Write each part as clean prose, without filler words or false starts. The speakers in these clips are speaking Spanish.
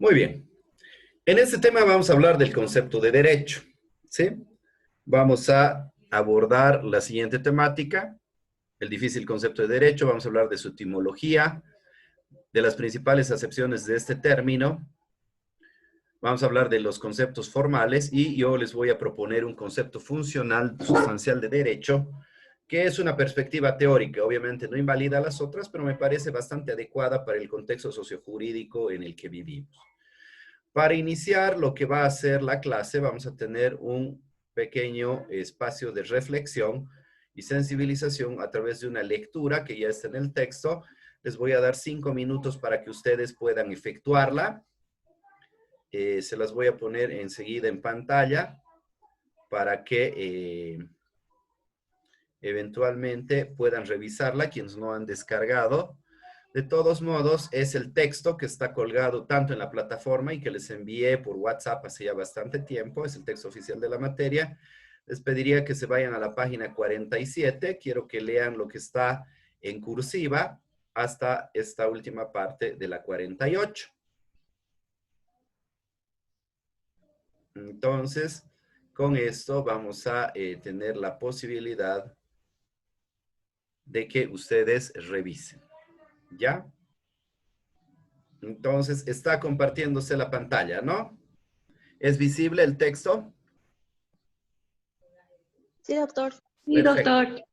Muy bien. En este tema vamos a hablar del concepto de derecho, ¿sí? Vamos a abordar la siguiente temática, el difícil concepto de derecho. Vamos a hablar de su etimología, de las principales acepciones de este término. Vamos a hablar de los conceptos formales y yo les voy a proponer un concepto funcional sustancial de derecho, que es una perspectiva teórica. Obviamente no invalida las otras, pero me parece bastante adecuada para el contexto sociojurídico en el que vivimos. Para iniciar lo que va a ser la clase, vamos a tener un pequeño espacio de reflexión y sensibilización a través de una lectura que ya está en el texto. Les voy a dar 5 minutos para que ustedes puedan efectuarla. Se las voy a poner enseguida en pantalla para que eventualmente puedan revisarla quienes no han descargado. De todos modos, es el texto que está colgado tanto en la plataforma y que les envié por WhatsApp hace ya bastante tiempo, es el texto oficial de la materia. Les pediría que se vayan a la página 47, quiero que lean lo que está en cursiva hasta esta última parte de la 48. Entonces, con esto vamos a tener la posibilidad de que ustedes revisen, ¿ya? Entonces, está compartiéndose la pantalla, ¿no? ¿Es visible el texto? Sí, doctor. Sí, Perfecto. doctor.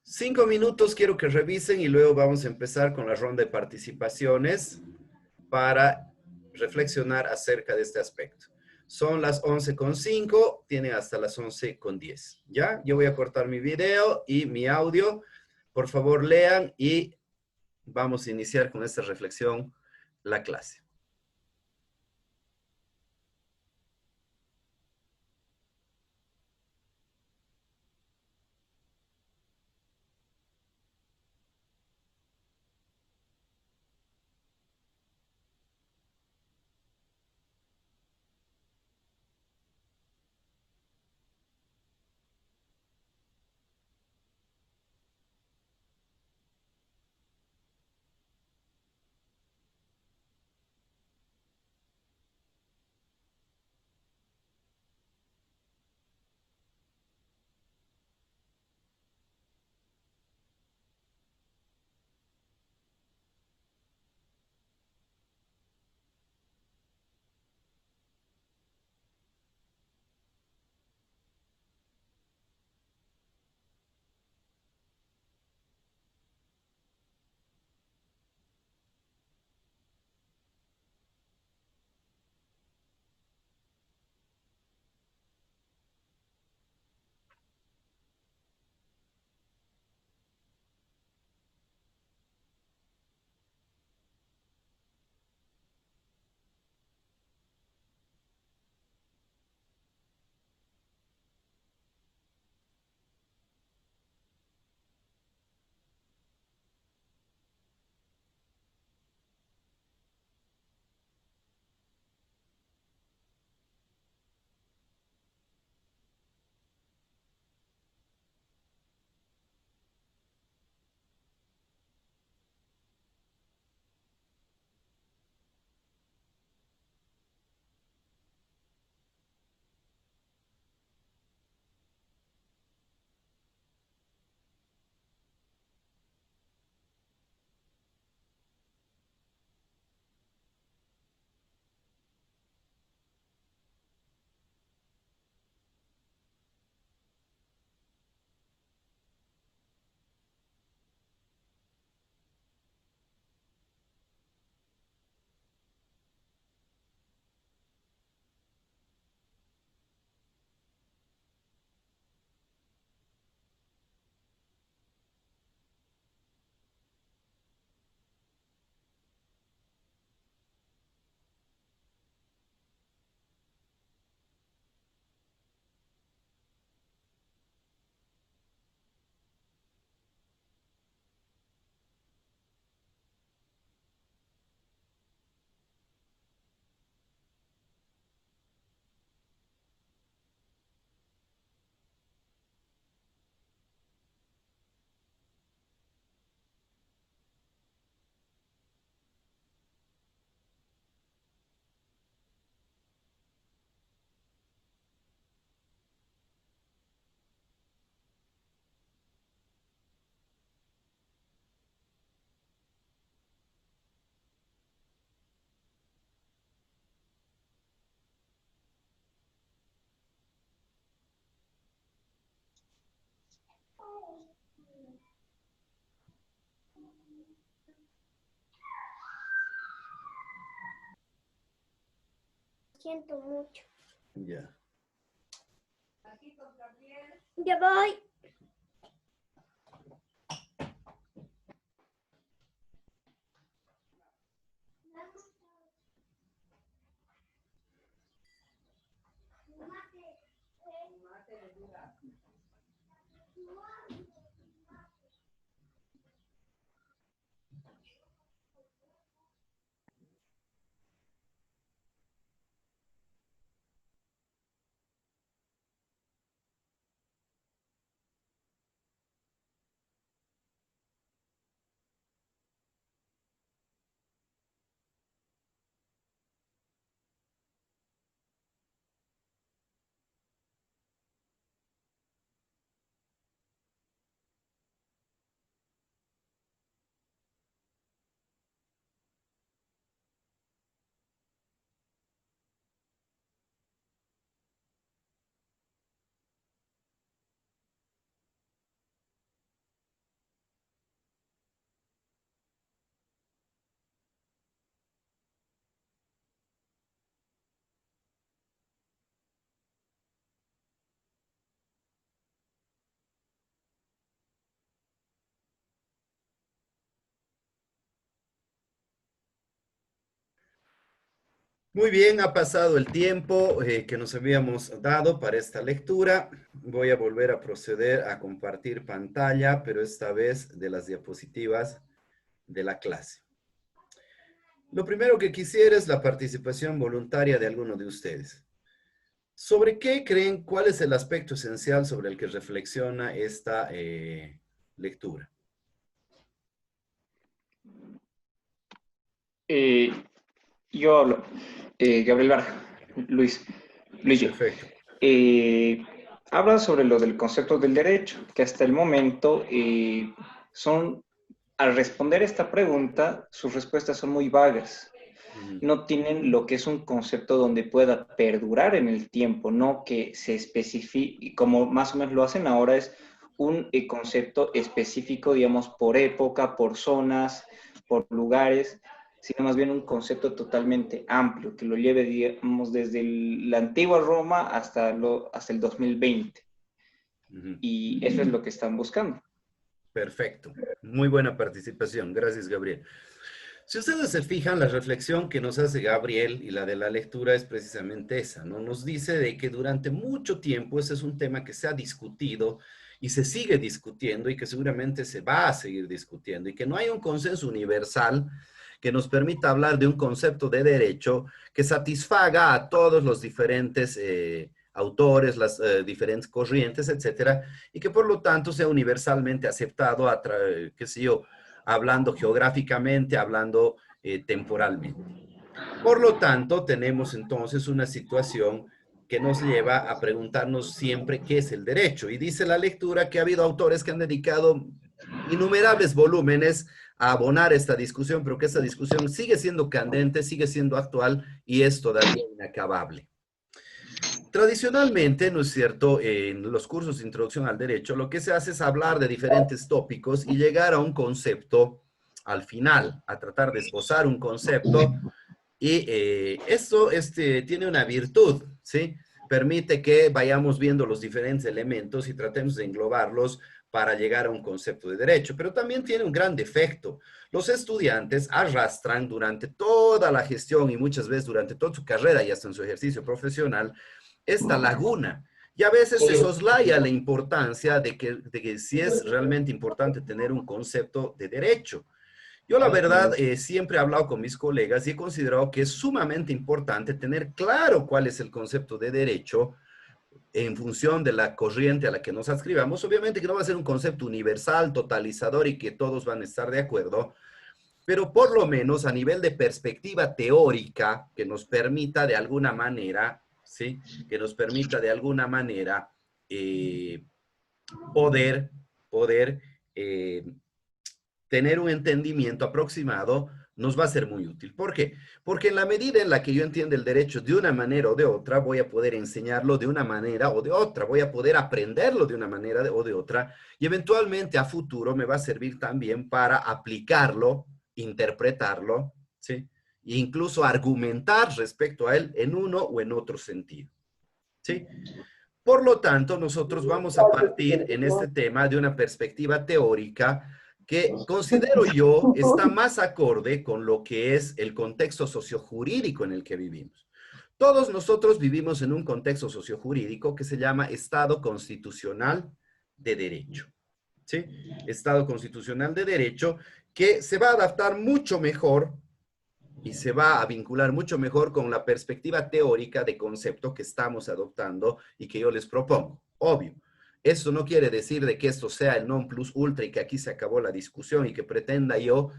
5 minutos quiero que revisen y luego vamos a empezar con la ronda de participaciones para reflexionar acerca de este aspecto. Son las 11:05, tienen hasta las 11:10, ¿ya? Yo voy a cortar mi video y mi audio. Por favor, lean y vamos a iniciar con esta reflexión la clase. siento mucho. Ya. Ya voy. Muy bien, ha pasado el tiempo que nos habíamos dado para esta lectura. Voy a volver a proceder a compartir pantalla, pero esta vez de las diapositivas de la clase. Lo primero que quisiera es la participación voluntaria de alguno de ustedes. ¿Sobre qué creen? ¿Cuál es el aspecto esencial sobre el que reflexiona esta lectura? Eh, yo hablo. Gabriel Barja, Luis, Luis. Perfecto. Habla sobre lo del concepto del derecho, que hasta el momento al responder esta pregunta, sus respuestas son muy vagas. No tienen lo que es un concepto donde pueda perdurar en el tiempo, no que se especifique, como más o menos lo hacen ahora, es un concepto específico, digamos, por época, por zonas, por lugares, sino más bien un concepto totalmente amplio, que lo lleve, digamos, desde la antigua Roma hasta el 2020. Y eso es lo que están buscando. Perfecto. Muy buena participación. Gracias, Gabriel. Si ustedes se fijan, la reflexión que nos hace Gabriel y la de la lectura es precisamente esa, ¿no? Nos dice de que durante mucho tiempo ese es un tema que se ha discutido y se sigue discutiendo y que seguramente se va a seguir discutiendo y que no hay un consenso universal que nos permita hablar de un concepto de derecho que satisfaga a todos los diferentes autores, las diferentes corrientes, etcétera, y que por lo tanto sea universalmente aceptado, qué sé yo, hablando geográficamente, hablando temporalmente. Por lo tanto, tenemos entonces una situación que nos lleva a preguntarnos siempre qué es el derecho. Y dice la lectura que ha habido autores que han dedicado innumerables volúmenes a abonar esta discusión, pero que esta discusión sigue siendo candente, sigue siendo actual y es todavía inacabable. Tradicionalmente, ¿no es cierto?, en los cursos de introducción al derecho, lo que se hace es hablar de diferentes tópicos y llegar a un concepto al final, a tratar de esbozar un concepto. Y esto tiene una virtud, ¿sí? Permite que vayamos viendo los diferentes elementos y tratemos de englobarlos para llegar a un concepto de derecho. Pero también tiene un gran defecto. Los estudiantes arrastran durante toda la gestión y muchas veces durante toda su carrera y hasta en su ejercicio profesional esta laguna. Y a veces se soslaya la importancia de que si es realmente importante tener un concepto de derecho. Yo la verdad siempre he hablado con mis colegas y he considerado que es sumamente importante tener claro cuál es el concepto de derecho en función de la corriente a la que nos adscribamos. Obviamente que no va a ser un concepto universal, totalizador y que todos van a estar de acuerdo, pero por lo menos a nivel de perspectiva teórica que nos permita de alguna manera, ¿sí? Que nos permita de alguna manera poder tener un entendimiento aproximado nos va a ser muy útil. ¿Por qué? Porque en la medida en la que yo entienda el derecho de una manera o de otra, voy a poder enseñarlo de una manera o de otra, voy a poder aprenderlo de una manera o de otra, y eventualmente a futuro me va a servir también para aplicarlo, interpretarlo, ¿sí? e incluso argumentar respecto a él en uno o en otro sentido. ¿Sí? Por lo tanto, nosotros vamos a partir en este tema de una perspectiva teórica que considero yo está más acorde con lo que es el contexto sociojurídico en el que vivimos. Todos nosotros vivimos en un contexto sociojurídico que se llama Estado Constitucional de Derecho. ¿Sí? Estado Constitucional de Derecho que se va a adaptar mucho mejor y se va a vincular mucho mejor con la perspectiva teórica de concepto que estamos adoptando y que yo les propongo. Obvio, eso no quiere decir de que esto sea el non plus ultra y que aquí se acabó la discusión y que pretenda yo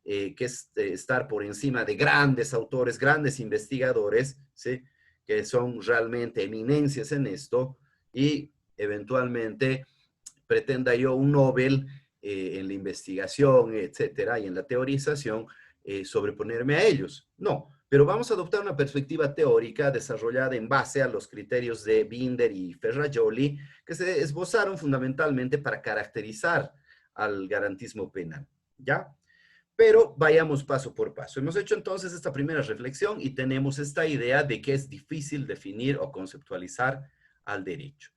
estar por encima de grandes autores, grandes investigadores, ¿sí? Que son realmente eminencias en esto y eventualmente pretenda yo un Nobel en la investigación, etcétera, y en la teorización, sobreponerme a ellos. No, pero vamos a adoptar una perspectiva teórica desarrollada en base a los criterios de Binder y Ferrajoli, que se esbozaron fundamentalmente para caracterizar al garantismo penal, ¿ya? Pero vayamos paso por paso. Hemos hecho entonces esta primera reflexión y tenemos esta idea de que es difícil definir o conceptualizar al derecho.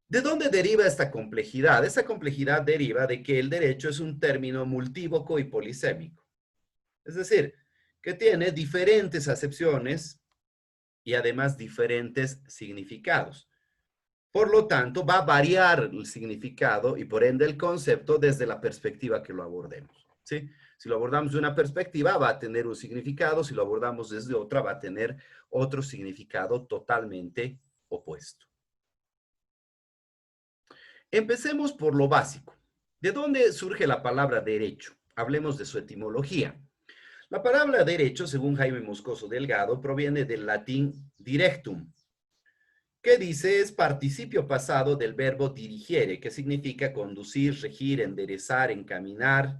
¿De dónde deriva esta complejidad? Esta complejidad deriva de que el derecho es un término multívoco y polisémico. Es decir, que tiene diferentes acepciones y además diferentes significados. Por lo tanto, va a variar el significado y por ende el concepto desde la perspectiva que lo abordemos. ¿Sí? Si lo abordamos de una perspectiva, va a tener un significado. Si lo abordamos desde otra, va a tener otro significado totalmente opuesto. Empecemos por lo básico. ¿De dónde surge la palabra derecho? Hablemos de su etimología. La palabra derecho, según Jaime Moscoso Delgado, proviene del latín directum, que dice es participio pasado del verbo dirigere, que significa conducir, regir, enderezar, encaminar,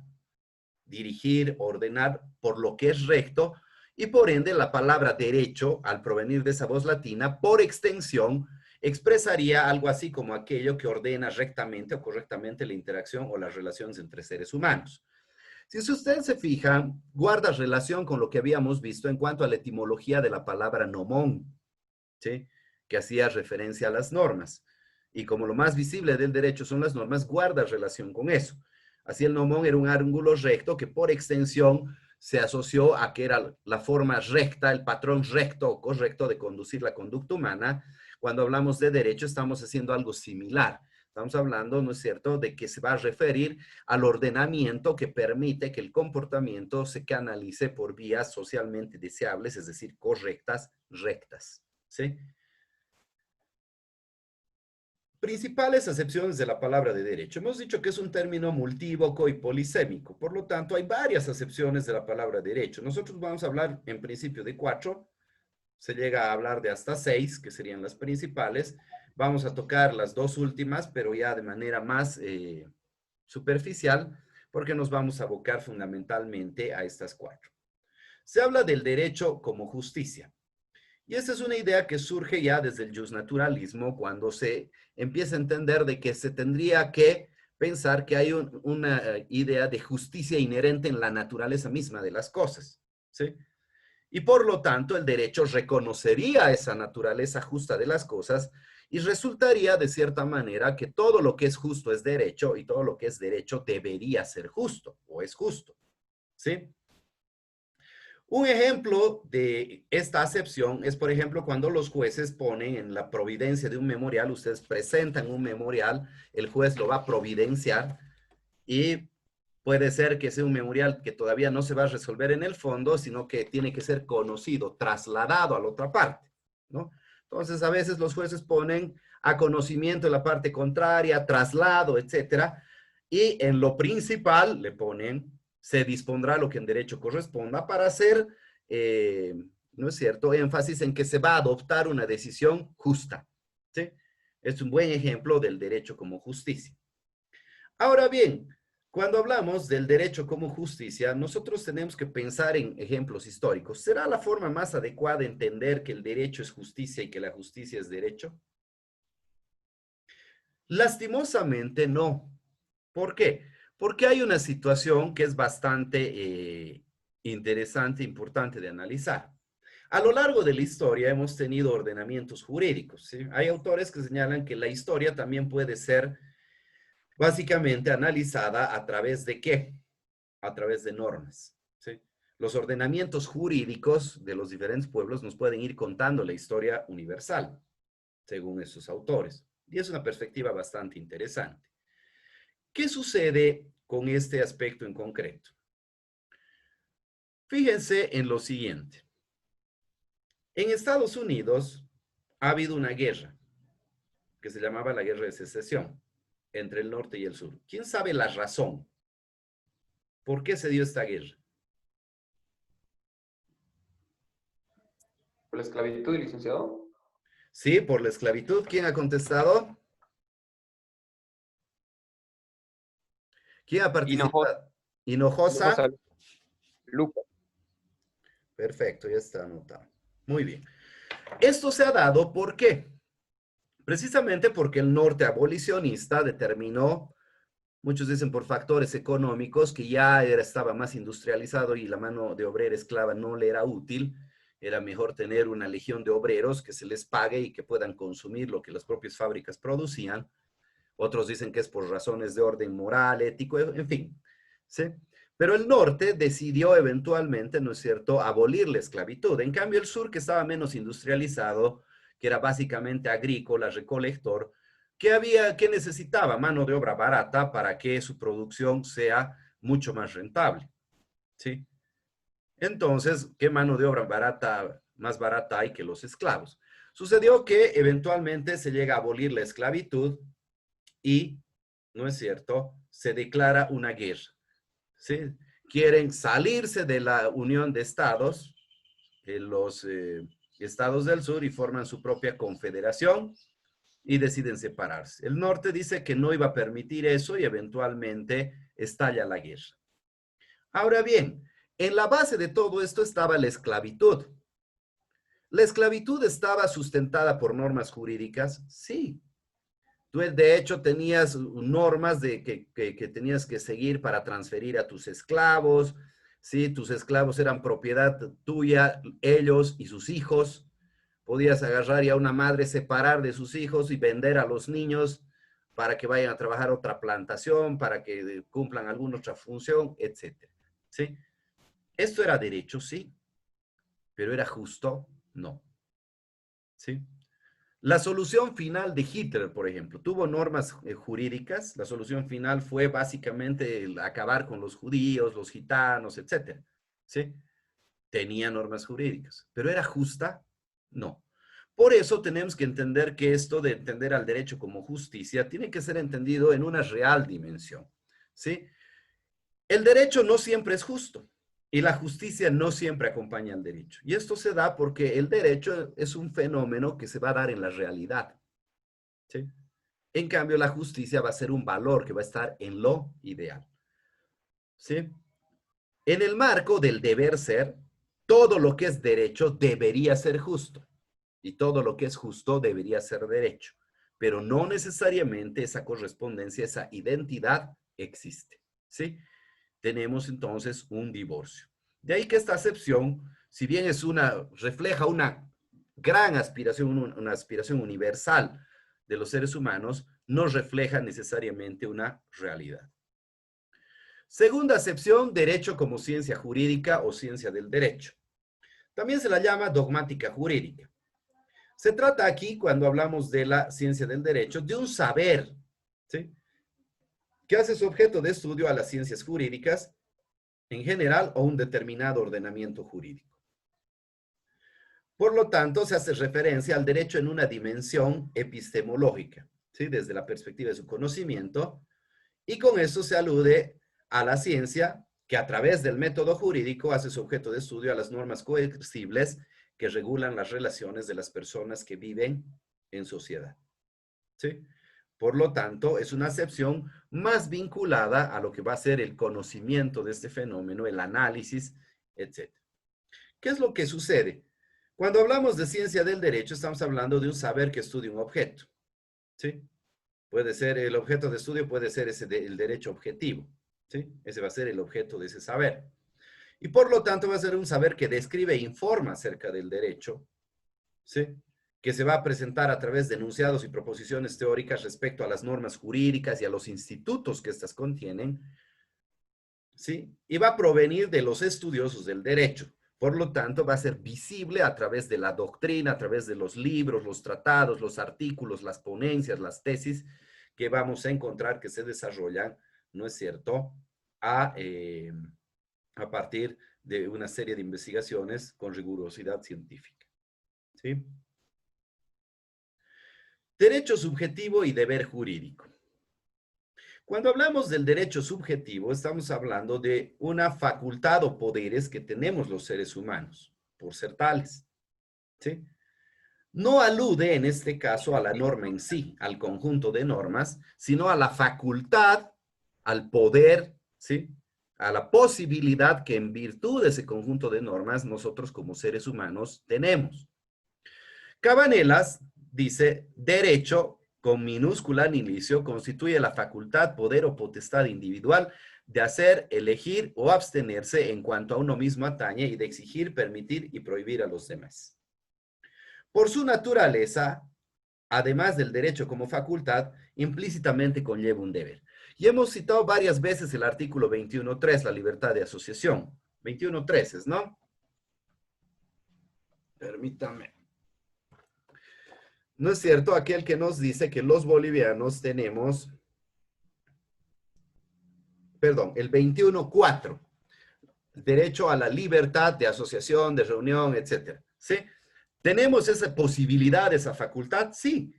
dirigir, ordenar por lo que es recto, y por ende la palabra derecho, al provenir de esa voz latina, por extensión, expresaría algo así como aquello que ordena rectamente o correctamente la interacción o las relaciones entre seres humanos. Si usted se fija, guarda relación con lo que habíamos visto en cuanto a la etimología de la palabra nomón, ¿sí? Que hacía referencia a las normas. Y como lo más visible del derecho son las normas, guarda relación con eso. Así el nomón era un ángulo recto que por extensión se asoció a que era la forma recta, el patrón recto o correcto de conducir la conducta humana. Cuando hablamos de derecho estamos haciendo algo similar. Estamos hablando, ¿no es cierto?, de que se va a referir al ordenamiento que permite que el comportamiento se canalice por vías socialmente deseables, es decir, correctas, rectas, ¿sí? Principales acepciones de la palabra de derecho. Hemos dicho que es un término multívoco y polisémico, por lo tanto, hay varias acepciones de la palabra derecho. Nosotros vamos a hablar en principio de 4, se llega a hablar de hasta 6, que serían las principales. Vamos a tocar las 2 últimas, pero ya de manera más superficial, porque nos vamos a abocar fundamentalmente a estas 4. Se habla del derecho como justicia. Y esta es una idea que surge ya desde el justnaturalismo, cuando se empieza a entender de que se tendría que pensar que hay una idea de justicia inherente en la naturaleza misma de las cosas, ¿sí? Y por lo tanto, el derecho reconocería esa naturaleza justa de las cosas y resultaría de cierta manera que todo lo que es justo es derecho y todo lo que es derecho debería ser justo o es justo, ¿sí? Un ejemplo de esta acepción es, por ejemplo, cuando los jueces ponen en la providencia de un memorial, ustedes presentan un memorial, el juez lo va a providenciar y puede ser que sea un memorial que todavía no se va a resolver en el fondo, sino que tiene que ser conocido, trasladado a la otra parte, ¿no? Entonces, a veces los jueces ponen a conocimiento de la parte contraria, traslado, etcétera, y en lo principal le ponen, se dispondrá lo que en derecho corresponda para hacer, ¿no es cierto?, énfasis en que se va a adoptar una decisión justa, ¿sí? Es un buen ejemplo del derecho como justicia. Ahora bien, cuando hablamos del derecho como justicia, nosotros tenemos que pensar en ejemplos históricos. ¿Será la forma más adecuada entender que el derecho es justicia y que la justicia es derecho? Lastimosamente no. ¿Por qué? Porque hay una situación que es bastante interesante, importante de analizar. A lo largo de la historia hemos tenido ordenamientos jurídicos, ¿sí? Hay autores que señalan que la historia también puede ser básicamente analizada a través de ¿qué? A través de normas, ¿sí? Los ordenamientos jurídicos de los diferentes pueblos nos pueden ir contando la historia universal, según esos autores. Y es una perspectiva bastante interesante. ¿Qué sucede con este aspecto en concreto? Fíjense en lo siguiente. En Estados Unidos ha habido una guerra que se llamaba la Guerra de Secesión entre el norte y el sur. ¿Quién sabe la razón? ¿Por qué se dio esta guerra? ¿Por la esclavitud, licenciado? Sí, por la esclavitud. ¿Quién ha contestado? ¿Quién ha Hinojosa. participado? Hinojosa. Luca. Perfecto, ya está anotado. Muy bien. Esto se ha dado, ¿por qué? Precisamente porque el norte abolicionista determinó, muchos dicen por factores económicos, que ya estaba más industrializado y la mano de obrera esclava no le era útil. Era mejor tener una legión de obreros que se les pague y que puedan consumir lo que las propias fábricas producían. Otros dicen que es por razones de orden moral, ético, en fin, ¿sí? Pero el norte decidió eventualmente, ¿no es cierto?, abolir la esclavitud. En cambio, el sur, que estaba menos industrializado, que era básicamente agrícola, recolector, que necesitaba mano de obra barata para que su producción sea mucho más rentable, ¿sí? Entonces, ¿qué mano de obra barata, más barata hay que los esclavos? Sucedió que eventualmente se llega a abolir la esclavitud y, ¿no es cierto?, se declara una guerra, ¿sí? Quieren salirse de la Unión de Estados, los estados del sur, y forman su propia confederación y deciden separarse. El norte dice que no iba a permitir eso y eventualmente estalla la guerra. Ahora bien, en la base de todo esto estaba la esclavitud. ¿La esclavitud estaba sustentada por normas jurídicas? Sí. Tú, de hecho, tenías normas que tenías que seguir para transferir a tus esclavos, ¿sí? Tus esclavos eran propiedad tuya, ellos y sus hijos. Podías agarrar y a una madre separar de sus hijos y vender a los niños para que vayan a trabajar otra plantación, para que cumplan alguna otra función, etcétera, ¿sí? Esto era derecho, sí, pero ¿era justo? No, ¿sí? La solución final de Hitler, por ejemplo, tuvo normas jurídicas. La solución final fue básicamente acabar con los judíos, los gitanos, etcétera, ¿sí? Tenía normas jurídicas, pero ¿era justa? No. Por eso tenemos que entender que esto de entender al derecho como justicia tiene que ser entendido en una real dimensión, ¿sí? El derecho no siempre es justo y la justicia no siempre acompaña al derecho. Y esto se da porque el derecho es un fenómeno que se va a dar en la realidad, ¿sí? En cambio, la justicia va a ser un valor que va a estar en lo ideal, ¿sí? En el marco del deber ser, todo lo que es derecho debería ser justo y todo lo que es justo debería ser derecho, pero no necesariamente esa correspondencia, esa identidad existe, ¿sí? Tenemos entonces un divorcio. De ahí que esta acepción, si bien refleja una gran aspiración, una aspiración universal de los seres humanos, no refleja necesariamente una realidad. Segunda acepción, derecho como ciencia jurídica o ciencia del derecho. También se la llama dogmática jurídica. Se trata aquí, cuando hablamos de la ciencia del derecho, de un saber, ¿sí?, que hace su objeto de estudio a las ciencias jurídicas en general o un determinado ordenamiento jurídico. Por lo tanto, se hace referencia al derecho en una dimensión epistemológica, ¿sí?, desde la perspectiva de su conocimiento, y con eso se alude a la ciencia que a través del método jurídico hace su objeto de estudio a las normas coercibles que regulan las relaciones de las personas que viven en sociedad, ¿sí? Por lo tanto, es una acepción más vinculada a lo que va a ser el conocimiento de este fenómeno, el análisis, etc. ¿Qué es lo que sucede? Cuando hablamos de ciencia del derecho, estamos hablando de un saber que estudia un objeto, ¿sí? Puede ser, el objeto de estudio puede ser el derecho objetivo, ¿sí? Ese va a ser el objeto de ese saber. Y por lo tanto va a ser un saber que describe e informa acerca del derecho, ¿sí? Que se va a presentar a través de enunciados y proposiciones teóricas respecto a las normas jurídicas y a los institutos que éstas contienen, ¿sí? Y va a provenir de los estudiosos del derecho. Por lo tanto, va a ser visible a través de la doctrina, a través de los libros, los tratados, los artículos, las ponencias, las tesis que vamos a encontrar que se desarrollan, ¿no es cierto?, a partir de una serie de investigaciones con rigurosidad científica, ¿sí? Derecho subjetivo y deber jurídico. Cuando hablamos del derecho subjetivo, estamos hablando de una facultad o poderes que tenemos los seres humanos, por ser tales, ¿sí? No alude en este caso a la norma en sí, al conjunto de normas, sino a la facultad, al poder, ¿sí? A la posibilidad que en virtud de ese conjunto de normas nosotros como seres humanos tenemos. Cabanelas dice, derecho con minúscula al inicio constituye la facultad, poder o potestad individual de hacer, elegir o abstenerse en cuanto a uno mismo atañe y de exigir, permitir y prohibir a los demás. Por su naturaleza, además del derecho como facultad, implícitamente conlleva un deber. Y hemos citado varias veces el artículo 21.3, la libertad de asociación. 21.3, ¿no? Permítame. ¿No es cierto? Aquel que nos dice que los bolivianos tenemos, perdón, el 21.4, derecho a la libertad de asociación, de reunión, etcétera. ¿Sí? ¿Tenemos esa posibilidad, esa facultad? Sí.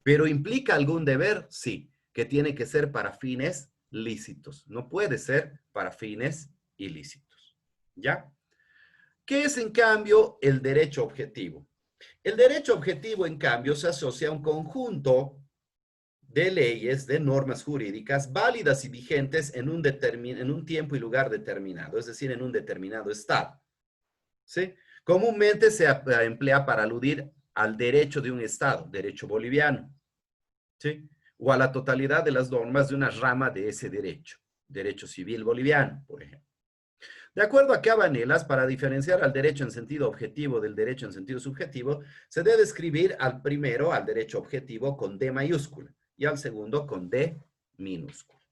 ¿Pero implica algún deber? Sí. Que tiene que ser para fines lícitos. No puede ser para fines ilícitos. ¿Ya? ¿Qué es, en cambio, el derecho objetivo? El derecho objetivo, en cambio, se asocia a un conjunto de leyes, de normas jurídicas válidas y vigentes en un tiempo y lugar determinado, es decir, en un determinado estado. ¿Sí? Comúnmente se emplea para aludir al derecho de un estado, derecho boliviano, ¿sí? O a la totalidad de las normas de una rama de ese derecho, derecho civil boliviano, por ejemplo. De acuerdo a Cabanelas, para diferenciar al derecho en sentido objetivo del derecho en sentido subjetivo, se debe escribir al primero, al derecho objetivo, con D mayúscula y al segundo con D minúscula.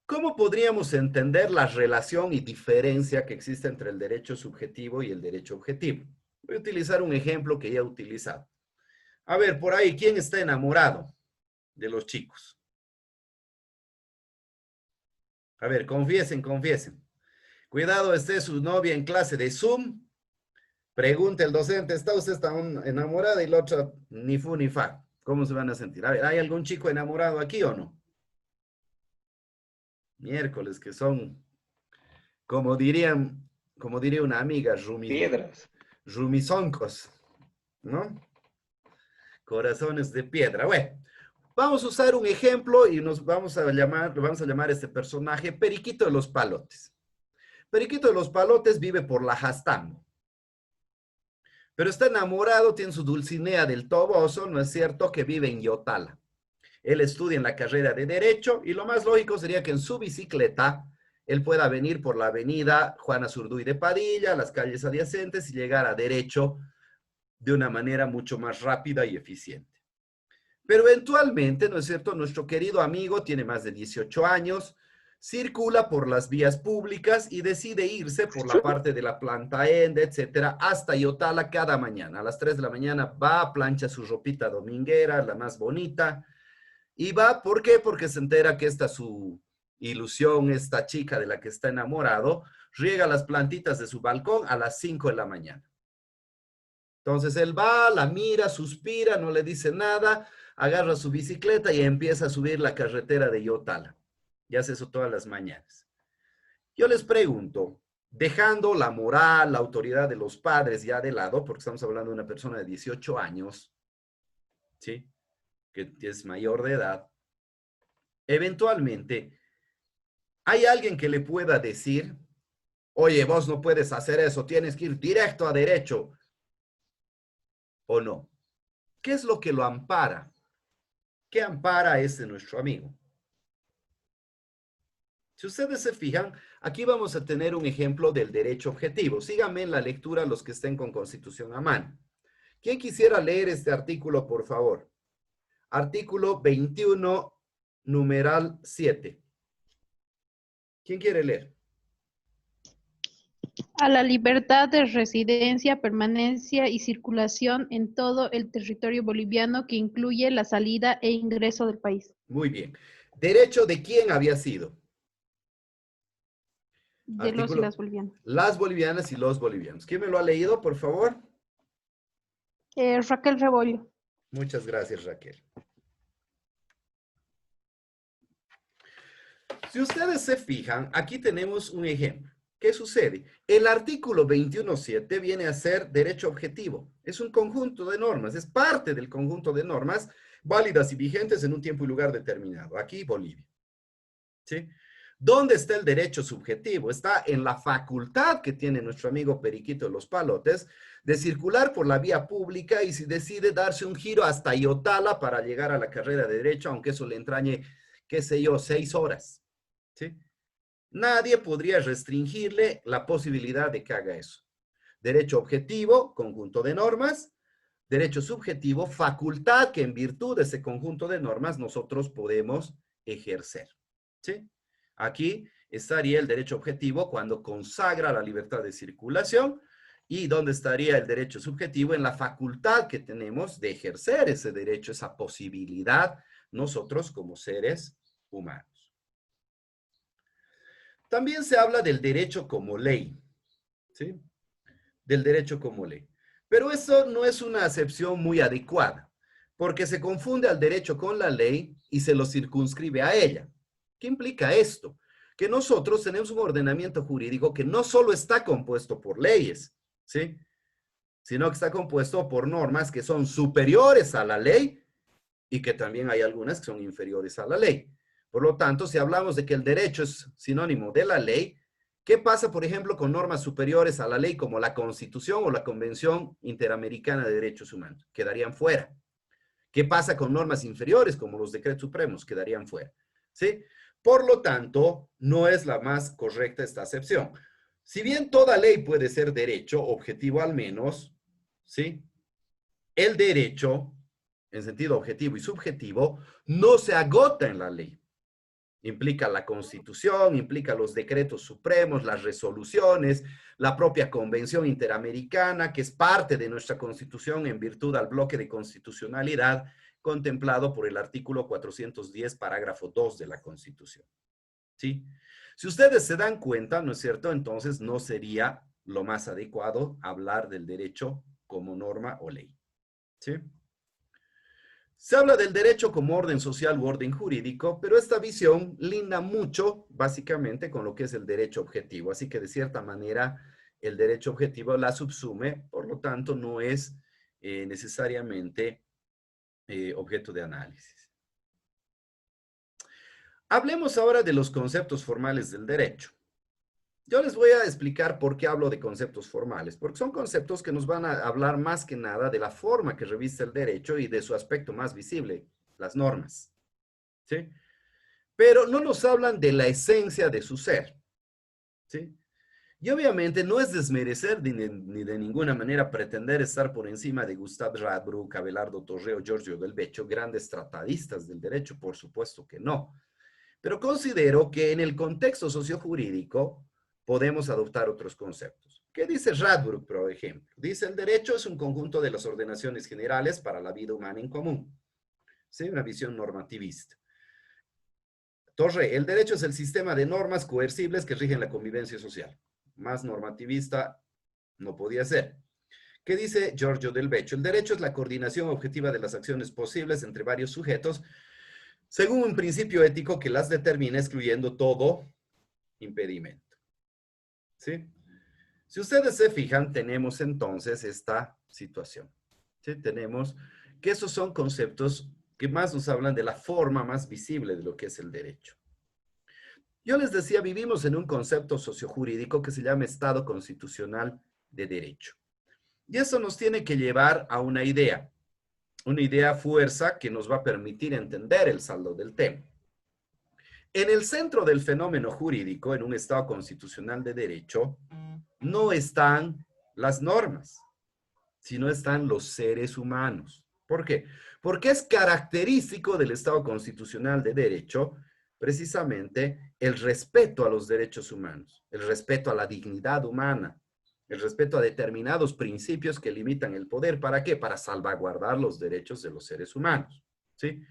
¿Cómo podríamos entender la relación y diferencia que existe entre el derecho subjetivo y el derecho objetivo? Voy a utilizar un ejemplo que ya he utilizado. A ver, por ahí, ¿quién está enamorado de los chicos? A ver, confiesen, confiesen. Cuidado, esté su novia en clase de Zoom. Pregunte el docente, ¿está usted tan enamorada? Y la otra, ni fu ni fa. ¿Cómo se van a sentir? A ver, ¿hay algún chico enamorado aquí o no? Miércoles, que son, como diría una amiga, Piedras. rumizoncos, ¿no? Corazones de piedra. Bueno, vamos a usar un ejemplo y lo vamos a llamar a este personaje Periquito de los Palotes. Periquito de los Palotes vive por la Jastambo. Pero está enamorado, tiene su Dulcinea del Toboso, ¿no es cierto?, que vive en Yotala. Él estudia en la carrera de Derecho y lo más lógico sería que en su bicicleta él pueda venir por la avenida Juana Zurduy de Padilla, las calles adyacentes y llegar a Derecho de una manera mucho más rápida y eficiente. Pero eventualmente, ¿no es cierto?, nuestro querido amigo tiene más de 18 años, circula por las vías públicas y decide irse por la parte de la Planta Ende, etcétera, hasta Yotala cada mañana. A las 3 de la mañana va, plancha su ropita dominguera, la más bonita, y va, ¿por qué? Porque se entera que esta su ilusión, esta chica de la que está enamorado, riega las plantitas de su balcón a las 5 de la mañana. Entonces él va, la mira, suspira, no le dice nada, agarra su bicicleta y empieza a subir la carretera de Yotala. Y hace eso todas las mañanas. Yo les pregunto, dejando la moral, la autoridad de los padres ya de lado, porque estamos hablando de una persona de 18 años, ¿sí?, que es mayor de edad, eventualmente, ¿hay alguien que le pueda decir, oye, vos no puedes hacer eso, tienes que ir directo a Derecho? ¿O no? ¿Qué es lo que lo ampara? ¿Qué ampara a ese nuestro amigo? Si ustedes se fijan, aquí vamos a tener un ejemplo del derecho objetivo. Síganme en la lectura los que estén con Constitución a mano. ¿Quién quisiera leer este artículo, por favor? Artículo 21, numeral 7. ¿Quién quiere leer? A la libertad de residencia, permanencia y circulación en todo el territorio boliviano que incluye la salida e ingreso del país. Muy bien. ¿Derecho de quién había sido? De los y Artículo. las bolivianas. Las bolivianas y los bolivianos. ¿Quién me lo ha leído, por favor? Raquel Rebollo. Muchas gracias, Raquel. Si ustedes se fijan, aquí tenemos un ejemplo. ¿Qué sucede? El artículo 21.7 viene a ser derecho objetivo. Es un conjunto de normas, es parte del conjunto de normas válidas y vigentes en un tiempo y lugar determinado. Aquí, Bolivia. ¿Sí? ¿Dónde está el derecho subjetivo? Está en la facultad que tiene nuestro amigo Periquito de los Palotes de circular por la vía pública y si decide darse un giro hasta Iotala para llegar a la carrera de derecho, aunque eso le entrañe, qué sé yo, 6 horas. ¿Sí? Nadie podría restringirle la posibilidad de que haga eso. Derecho objetivo, conjunto de normas. Derecho subjetivo, facultad que en virtud de ese conjunto de normas nosotros podemos ejercer. ¿Sí? Aquí estaría el derecho objetivo cuando consagra la libertad de circulación y donde estaría el derecho subjetivo en la facultad que tenemos de ejercer ese derecho, esa posibilidad nosotros como seres humanos. También se habla del derecho como ley, ¿sí? Del derecho como ley. Pero eso no es una acepción muy adecuada, porque se confunde al derecho con la ley y se lo circunscribe a ella. ¿Qué implica esto? Que nosotros tenemos un ordenamiento jurídico que no solo está compuesto por leyes, ¿sí? Sino que está compuesto por normas que son superiores a la ley y que también hay algunas que son inferiores a la ley. Por lo tanto, si hablamos de que el derecho es sinónimo de la ley, ¿qué pasa, por ejemplo, con normas superiores a la ley como la Constitución o la Convención Interamericana de Derechos Humanos? Quedarían fuera. ¿Qué pasa con normas inferiores como los decretos supremos? Quedarían fuera. ¿Sí? Por lo tanto, no es la más correcta esta acepción. Si bien toda ley puede ser derecho, objetivo al menos, ¿sí? El derecho, en sentido objetivo y subjetivo, no se agota en la ley. Implica la Constitución, implica los decretos supremos, las resoluciones, la propia Convención Interamericana, que es parte de nuestra Constitución en virtud al bloque de constitucionalidad contemplado por el artículo 410, parágrafo 2 de la Constitución. ¿Sí? Si ustedes se dan cuenta, ¿no es cierto? Entonces no sería lo más adecuado hablar del derecho como norma o ley. ¿Sí? Se habla del derecho como orden social u orden jurídico, pero esta visión linda mucho, básicamente, con lo que es el derecho objetivo. Así que, de cierta manera, el derecho objetivo la subsume, por lo tanto, no es necesariamente objeto de análisis. Hablemos ahora de los conceptos formales del derecho. Yo les voy a explicar por qué hablo de conceptos formales, porque son conceptos que nos van a hablar más que nada de la forma que reviste el derecho y de su aspecto más visible, las normas. ¿Sí? Pero no nos hablan de la esencia de su ser. ¿Sí? Y obviamente no es desmerecer ni de ninguna manera pretender estar por encima de Gustav Radbruch, Abelardo Torreo, Giorgio del Beccio, grandes tratadistas del derecho, por supuesto que no. Pero considero que en el contexto sociojurídico podemos adoptar otros conceptos. ¿Qué dice Radbruch, por ejemplo? Dice, el derecho es un conjunto de las ordenaciones generales para la vida humana en común. ¿Sí? Una visión normativista. Torre, el derecho es el sistema de normas coercibles que rigen la convivencia social. Más normativista no podía ser. ¿Qué dice Giorgio del Beccio? El derecho es la coordinación objetiva de las acciones posibles entre varios sujetos según un principio ético que las determina excluyendo todo impedimento. ¿Sí? Si ustedes se fijan, tenemos entonces esta situación. ¿Sí? Tenemos que esos son conceptos que más nos hablan de la forma más visible de lo que es el derecho. Yo les decía, vivimos en un concepto sociojurídico que se llama Estado Constitucional de Derecho. Y eso nos tiene que llevar a una idea fuerza que nos va a permitir entender el saldo del tema. En el centro del fenómeno jurídico, en un Estado constitucional de derecho, no están las normas, sino están los seres humanos. ¿Por qué? Porque es característico del Estado constitucional de derecho precisamente el respeto a los derechos humanos, el respeto a la dignidad humana, el respeto a determinados principios que limitan el poder. ¿Para qué? Para salvaguardar los derechos de los seres humanos, ¿sí?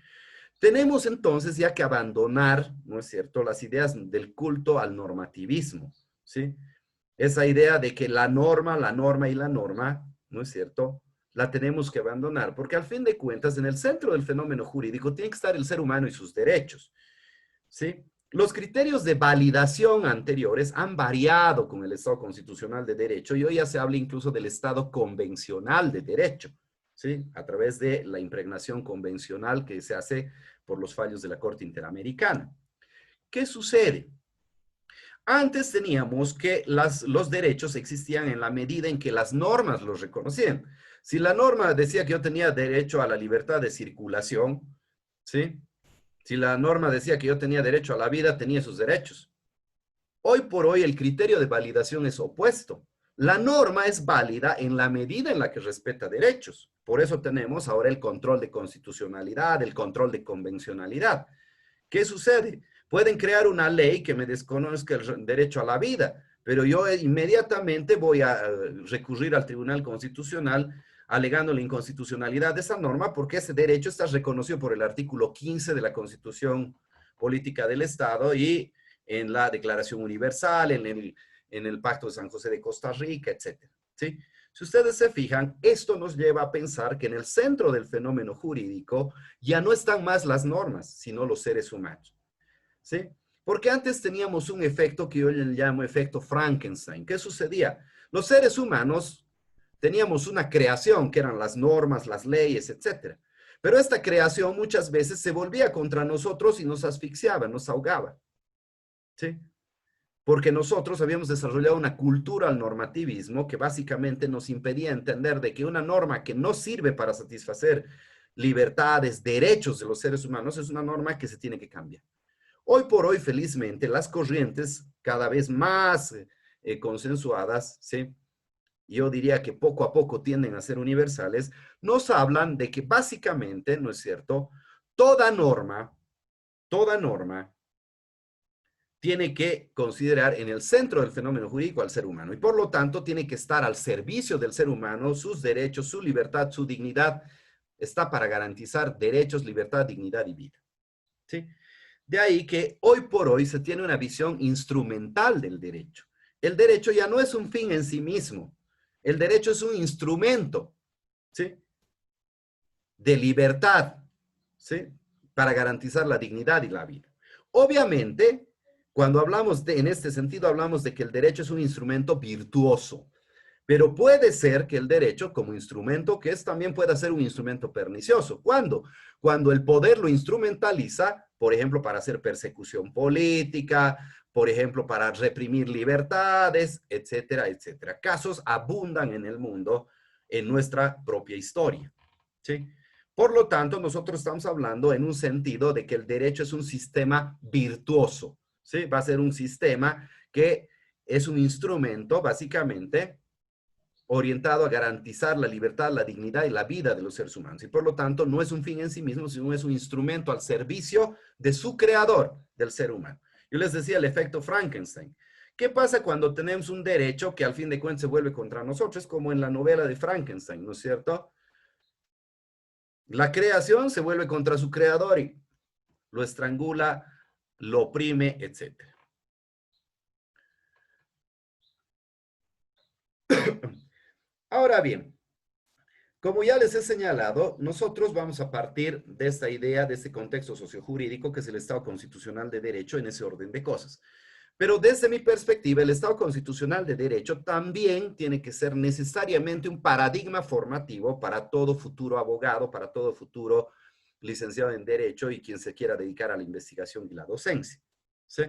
Tenemos entonces ya que abandonar, ¿no es cierto?, las ideas del culto al normativismo, ¿sí? Esa idea de que la norma y la norma, ¿no es cierto?, la tenemos que abandonar, porque al fin de cuentas, en el centro del fenómeno jurídico tiene que estar el ser humano y sus derechos, ¿sí? Los criterios de validación anteriores han variado con el Estado constitucional de derecho y hoy ya se habla incluso del Estado convencional de derecho, ¿sí? A través de la impregnación convencional que se hace por los fallos de la Corte Interamericana. ¿Qué sucede? Antes teníamos que los derechos existían en la medida en que las normas los reconocían. Si la norma decía que yo tenía derecho a la libertad de circulación, ¿sí? Si la norma decía que yo tenía derecho a la vida, tenía sus derechos. Hoy por hoy el criterio de validación es opuesto. La norma es válida en la medida en la que respeta derechos. Por eso tenemos ahora el control de constitucionalidad, el control de convencionalidad. ¿Qué sucede? Pueden crear una ley que me desconozca el derecho a la vida, pero yo inmediatamente voy a recurrir al Tribunal Constitucional alegando la inconstitucionalidad de esa norma porque ese derecho está reconocido por el artículo 15 de la Constitución Política del Estado y en la Declaración Universal, en el Pacto de San José de Costa Rica, etc. ¿Sí? Si ustedes se fijan, esto nos lleva a pensar que en el centro del fenómeno jurídico ya no están más las normas, sino los seres humanos, ¿sí? Porque antes teníamos un efecto que yo le llamo efecto Frankenstein. ¿Qué sucedía? Los seres humanos teníamos una creación, que eran las normas, las leyes, etc. Pero esta creación muchas veces se volvía contra nosotros y nos asfixiaba, nos ahogaba, ¿sí? Porque nosotros habíamos desarrollado una cultura al normativismo que básicamente nos impedía entender de que una norma que no sirve para satisfacer libertades, derechos de los seres humanos, es una norma que se tiene que cambiar. Hoy por hoy, felizmente, las corrientes cada vez más consensuadas, ¿sí? Yo diría que poco a poco tienden a ser universales, nos hablan de que básicamente, ¿no es cierto?, toda norma tiene que considerar en el centro del fenómeno jurídico al ser humano y por lo tanto tiene que estar al servicio del ser humano, sus derechos, su libertad, su dignidad, está para garantizar derechos, libertad, dignidad y vida, ¿sí? De ahí que hoy por hoy se tiene una visión instrumental del derecho. El derecho ya no es un fin en sí mismo, el derecho es un instrumento, ¿sí?, de libertad, ¿sí?, para garantizar la dignidad y la vida. Obviamente, cuando hablamos en este sentido, hablamos de que el derecho es un instrumento virtuoso, pero puede ser que el derecho como instrumento que es también pueda ser un instrumento pernicioso. ¿Cuándo? Cuando el poder lo instrumentaliza, por ejemplo, para hacer persecución política, por ejemplo, para reprimir libertades, etcétera, etcétera. Casos abundan en el mundo, en nuestra propia historia, ¿sí? Por lo tanto, nosotros estamos hablando en un sentido de que el derecho es un sistema virtuoso, ¿sí? Va a ser un sistema que es un instrumento, básicamente, orientado a garantizar la libertad, la dignidad y la vida de los seres humanos. Y por lo tanto, no es un fin en sí mismo, sino es un instrumento al servicio de su creador, del ser humano. Yo les decía el efecto Frankenstein. ¿Qué pasa cuando tenemos un derecho que al fin de cuentas se vuelve contra nosotros? Como en la novela de Frankenstein, ¿no es cierto? La creación se vuelve contra su creador y lo estrangula, lo oprime, etc. Ahora bien, como ya les he señalado, nosotros vamos a partir de esta idea, de este contexto sociojurídico que es el Estado constitucional de derecho en ese orden de cosas. Pero desde mi perspectiva, el Estado constitucional de derecho también tiene que ser necesariamente un paradigma formativo para todo futuro abogado, para todo futuro licenciado en derecho y quien se quiera dedicar a la investigación y la docencia, ¿sí?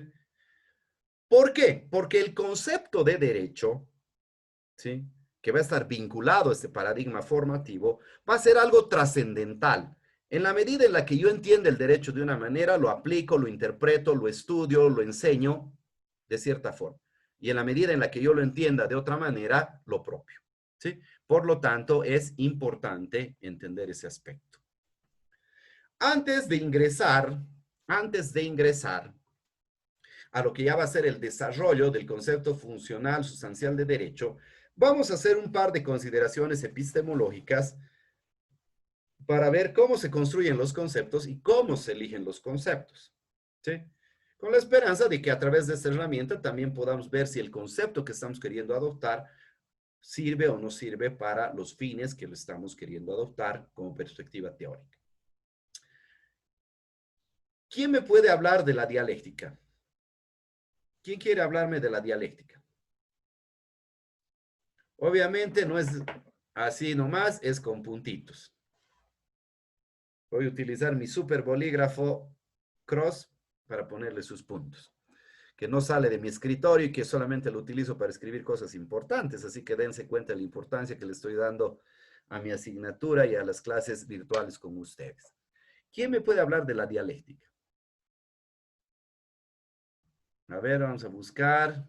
¿Por qué? Porque el concepto de derecho, ¿sí?, que va a estar vinculado a este paradigma formativo, va a ser algo trascendental. En la medida en la que yo entiendo el derecho de una manera, lo aplico, lo interpreto, lo estudio, lo enseño de cierta forma. Y en la medida en la que yo lo entienda de otra manera, lo propio. ¿Sí? Por lo tanto, es importante entender ese aspecto. Antes de ingresar a lo que ya va a ser el desarrollo del concepto funcional sustancial de derecho, vamos a hacer un par de consideraciones epistemológicas para ver cómo se construyen los conceptos y cómo se eligen los conceptos. ¿Sí? Con la esperanza de que a través de esta herramienta también podamos ver si el concepto que estamos queriendo adoptar sirve o no sirve para los fines que lo estamos queriendo adoptar como perspectiva teórica. ¿Quién me puede hablar de la dialéctica? ¿Quién quiere hablarme de la dialéctica? Obviamente no es así nomás, es con puntitos. Voy a utilizar mi super bolígrafo Cross para ponerle sus puntos, que no sale de mi escritorio y que solamente lo utilizo para escribir cosas importantes, así que dense cuenta de la importancia que le estoy dando a mi asignatura y a las clases virtuales con ustedes. ¿Quién me puede hablar de la dialéctica? A ver, vamos a buscar.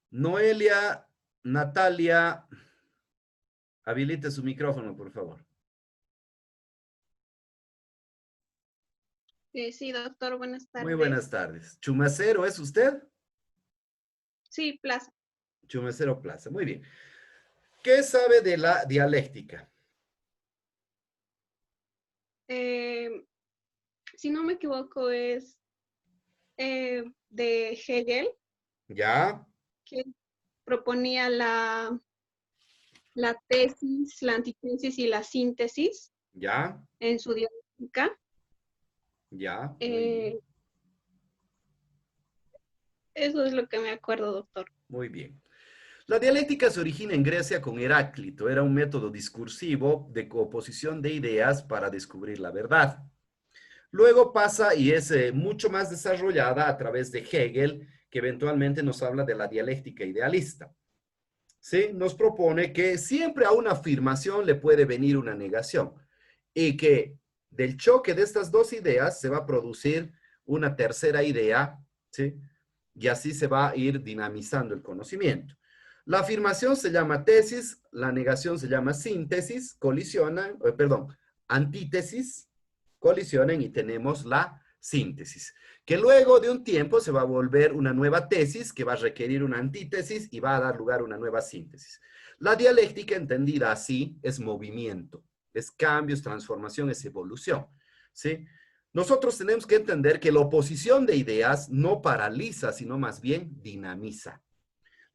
Noelia, Natalia, habilite su micrófono, por favor. Sí, doctor, buenas tardes. Muy buenas tardes. ¿Chumacero es usted? Sí, Plaza. Chumacero Plaza, muy bien. ¿Qué sabe de la dialéctica? Si no me equivoco, es de Hegel, ¿Ya? que proponía la tesis, la antítesis y la síntesis ¿Ya? en su dialéctica. ¿Ya? Muy bien. Eso es lo que me acuerdo, doctor. Muy bien. La dialéctica se origina en Grecia con Heráclito. Era un método discursivo de oposición de ideas para descubrir la verdad. Luego pasa y es mucho más desarrollada a través de Hegel, que eventualmente nos habla de la dialéctica idealista. ¿Sí? Nos propone que siempre a una afirmación le puede venir una negación y que del choque de estas dos ideas se va a producir una tercera idea, ¿sí? Y así se va a ir dinamizando el conocimiento. La afirmación se llama tesis, la negación se llama síntesis, colisionan, antítesis, colisionan y tenemos la síntesis, que luego de un tiempo se va a volver una nueva tesis que va a requerir una antítesis y va a dar lugar a una nueva síntesis. La dialéctica, entendida así, es movimiento, es cambios, transformación, es evolución, ¿sí? Nosotros tenemos que entender que la oposición de ideas no paraliza, sino más bien dinamiza.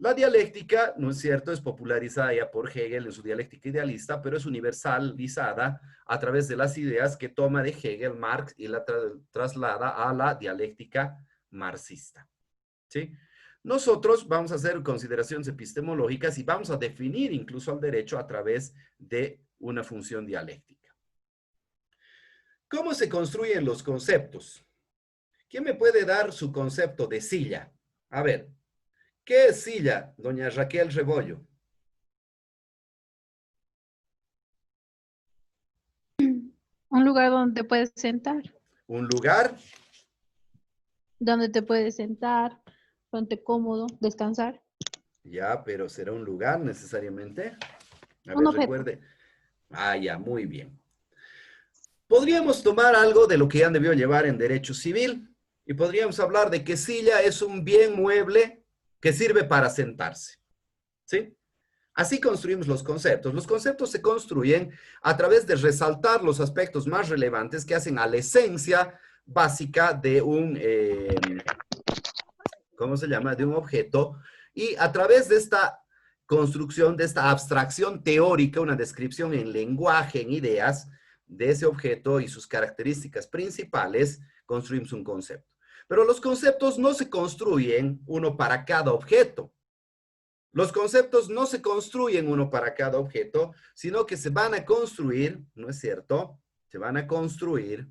La dialéctica, ¿no es cierto?, es popularizada ya por Hegel en su dialéctica idealista, pero es universalizada a través de las ideas que toma de Hegel, Marx y la traslada a la dialéctica marxista. ¿Sí? Nosotros vamos a hacer consideraciones epistemológicas y vamos a definir incluso al derecho a través de una función dialéctica. ¿Cómo se construyen los conceptos? ¿Quién me puede dar su concepto de silla? A ver. ¿Qué es silla, doña Raquel Rebollo? Un lugar donde te puedes sentar. ¿Un lugar? Donde te puedes sentar, ponte cómodo, descansar. Ya, pero ¿será un lugar necesariamente? A Un ver, objeto. recuerde. Ah, ya, muy bien. Podríamos tomar algo de lo que ya debió llevar en derecho civil y podríamos hablar de que silla es un bien mueble que sirve para sentarse. ¿Sí? Así construimos los conceptos. Los conceptos se construyen a través de resaltar los aspectos más relevantes que hacen a la esencia básica de un, ¿cómo se llama?, de un objeto. Y a través de esta construcción, de esta abstracción teórica, una descripción en lenguaje, en ideas, de ese objeto y sus características principales, construimos un concepto. Pero los conceptos no se construyen uno para cada objeto. Los conceptos no se construyen uno para cada objeto, sino que se van a construir, ¿no es cierto? Se van a construir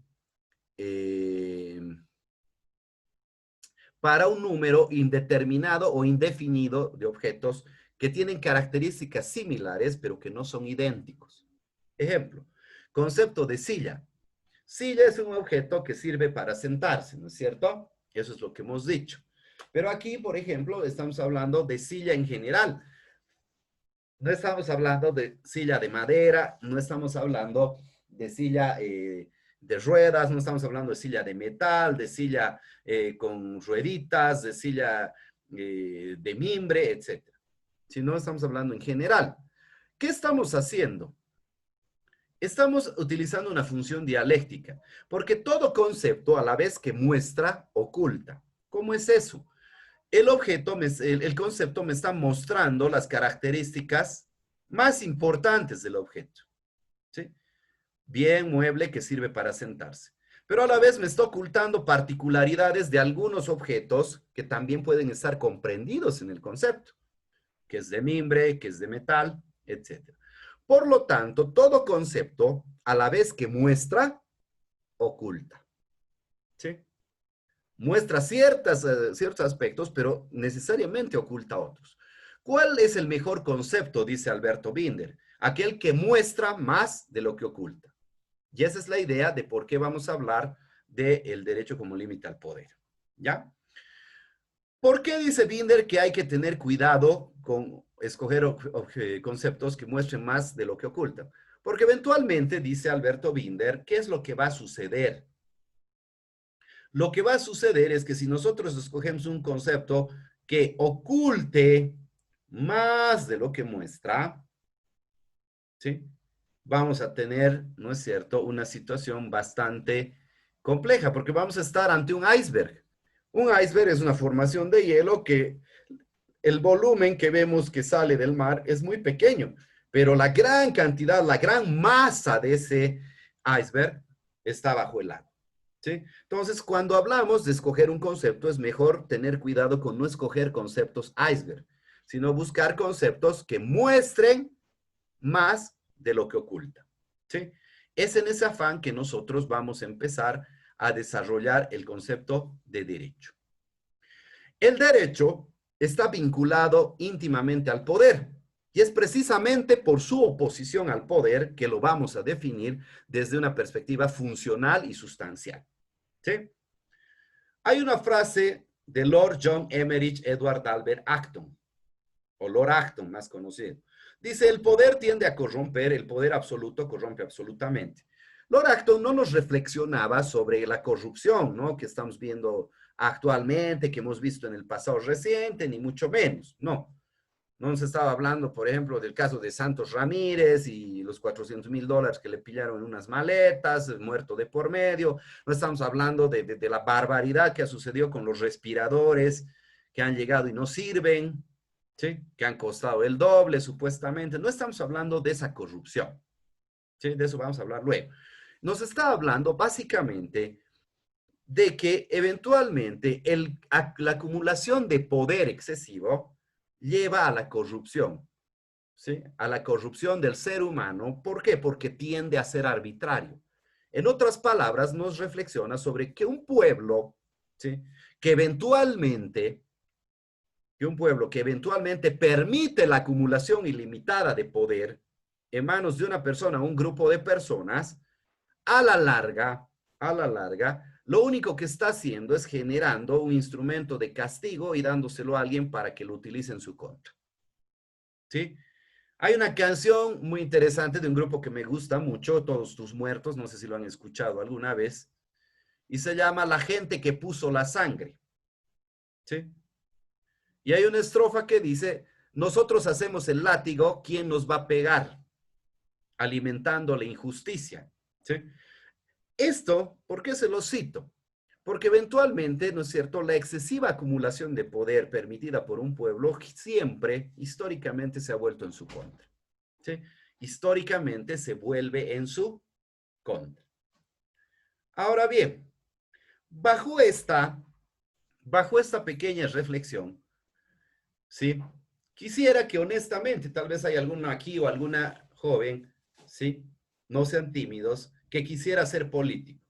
para un número indeterminado o indefinido de objetos que tienen características similares, pero que no son idénticos. Ejemplo, concepto de silla. Silla es un objeto que sirve para sentarse, ¿no es cierto? Eso es lo que hemos dicho. Pero aquí, por ejemplo, estamos hablando de silla en general. No estamos hablando de silla de madera, no estamos hablando de silla de ruedas, no estamos hablando de silla de metal, de silla con rueditas, de silla de mimbre, etc. Sino estamos hablando en general. ¿Qué estamos haciendo? Estamos utilizando una función dialéctica, porque todo concepto a la vez que muestra, oculta. ¿Cómo es eso? El objeto, el concepto me está mostrando las características más importantes del objeto. ¿Sí? Bien mueble que sirve para sentarse. Pero a la vez me está ocultando particularidades de algunos objetos que también pueden estar comprendidos en el concepto, que es de mimbre, que es de metal, etc. Por lo tanto, todo concepto, a la vez que muestra, oculta. ¿Sí? Muestra ciertos aspectos, pero necesariamente oculta otros. ¿Cuál es el mejor concepto? Dice Alberto Binder. Aquel que muestra más de lo que oculta. Y esa es la idea de por qué vamos a hablar del derecho como límite al poder. ¿Ya? ¿Por qué dice Binder que hay que tener cuidado con escoger conceptos que muestren más de lo que ocultan? Porque eventualmente, dice Alberto Binder, ¿qué es lo que va a suceder? Lo que va a suceder es que si nosotros escogemos un concepto que oculte más de lo que muestra, ¿sí? Vamos a tener, ¿no es cierto?, una situación bastante compleja, porque vamos a estar ante un iceberg. Un iceberg es una formación de hielo que el volumen que vemos que sale del mar es muy pequeño, pero la gran cantidad, la gran masa de ese iceberg está bajo el agua. ¿Sí? Entonces, cuando hablamos de escoger un concepto, es mejor tener cuidado con no escoger conceptos iceberg, sino buscar conceptos que muestren más de lo que oculta. ¿Sí? Es en ese afán que nosotros vamos a empezar a desarrollar el concepto de derecho. El derecho está vinculado íntimamente al poder, y es precisamente por su oposición al poder que lo vamos a definir desde una perspectiva funcional y sustancial. ¿Sí? Hay una frase de Lord John Emerich Edward Albert Acton, o Lord Acton más conocido. Dice, el poder tiende a corromper, el poder absoluto corrompe absolutamente. Lord Acton no nos reflexionaba sobre la corrupción, ¿no?, que estamos viendo actualmente, que hemos visto en el pasado reciente, ni mucho menos, no. No nos estaba hablando, por ejemplo, del caso de Santos Ramírez y los $400,000 que le pillaron en unas maletas, muerto de por medio. No estamos hablando de la barbaridad que ha sucedido con los respiradores que han llegado y no sirven, ¿sí?, que han costado el doble supuestamente. No estamos hablando de esa corrupción, ¿sí?, de eso vamos a hablar luego. Nos está hablando básicamente de que eventualmente la acumulación de poder excesivo lleva a la corrupción, ¿sí?, a la corrupción del ser humano. ¿Por qué? Porque tiende a ser arbitrario. En otras palabras, nos reflexiona sobre que un pueblo, ¿sí?, que eventualmente permite la acumulación ilimitada de poder en manos de una persona o un grupo de personas, a la larga, lo único que está haciendo es generando un instrumento de castigo y dándoselo a alguien para que lo utilice en su contra. ¿Sí? Hay una canción muy interesante de un grupo que me gusta mucho, Todos tus muertos, no sé si lo han escuchado alguna vez, y se llama La gente que puso la sangre. ¿Sí? Y hay una estrofa que dice, nosotros hacemos el látigo, ¿quién nos va a pegar? Alimentando la injusticia. ¿Sí? Esto, ¿por qué se lo cito? Porque eventualmente, ¿no es cierto?, la excesiva acumulación de poder permitida por un pueblo siempre, históricamente, se ha vuelto en su contra. ¿Sí? Históricamente se vuelve en su contra. Ahora bien, bajo esta pequeña reflexión, ¿sí?, quisiera que honestamente, tal vez hay alguno aquí o alguna joven, ¿sí?, no sean tímidos, que quisiera ser político.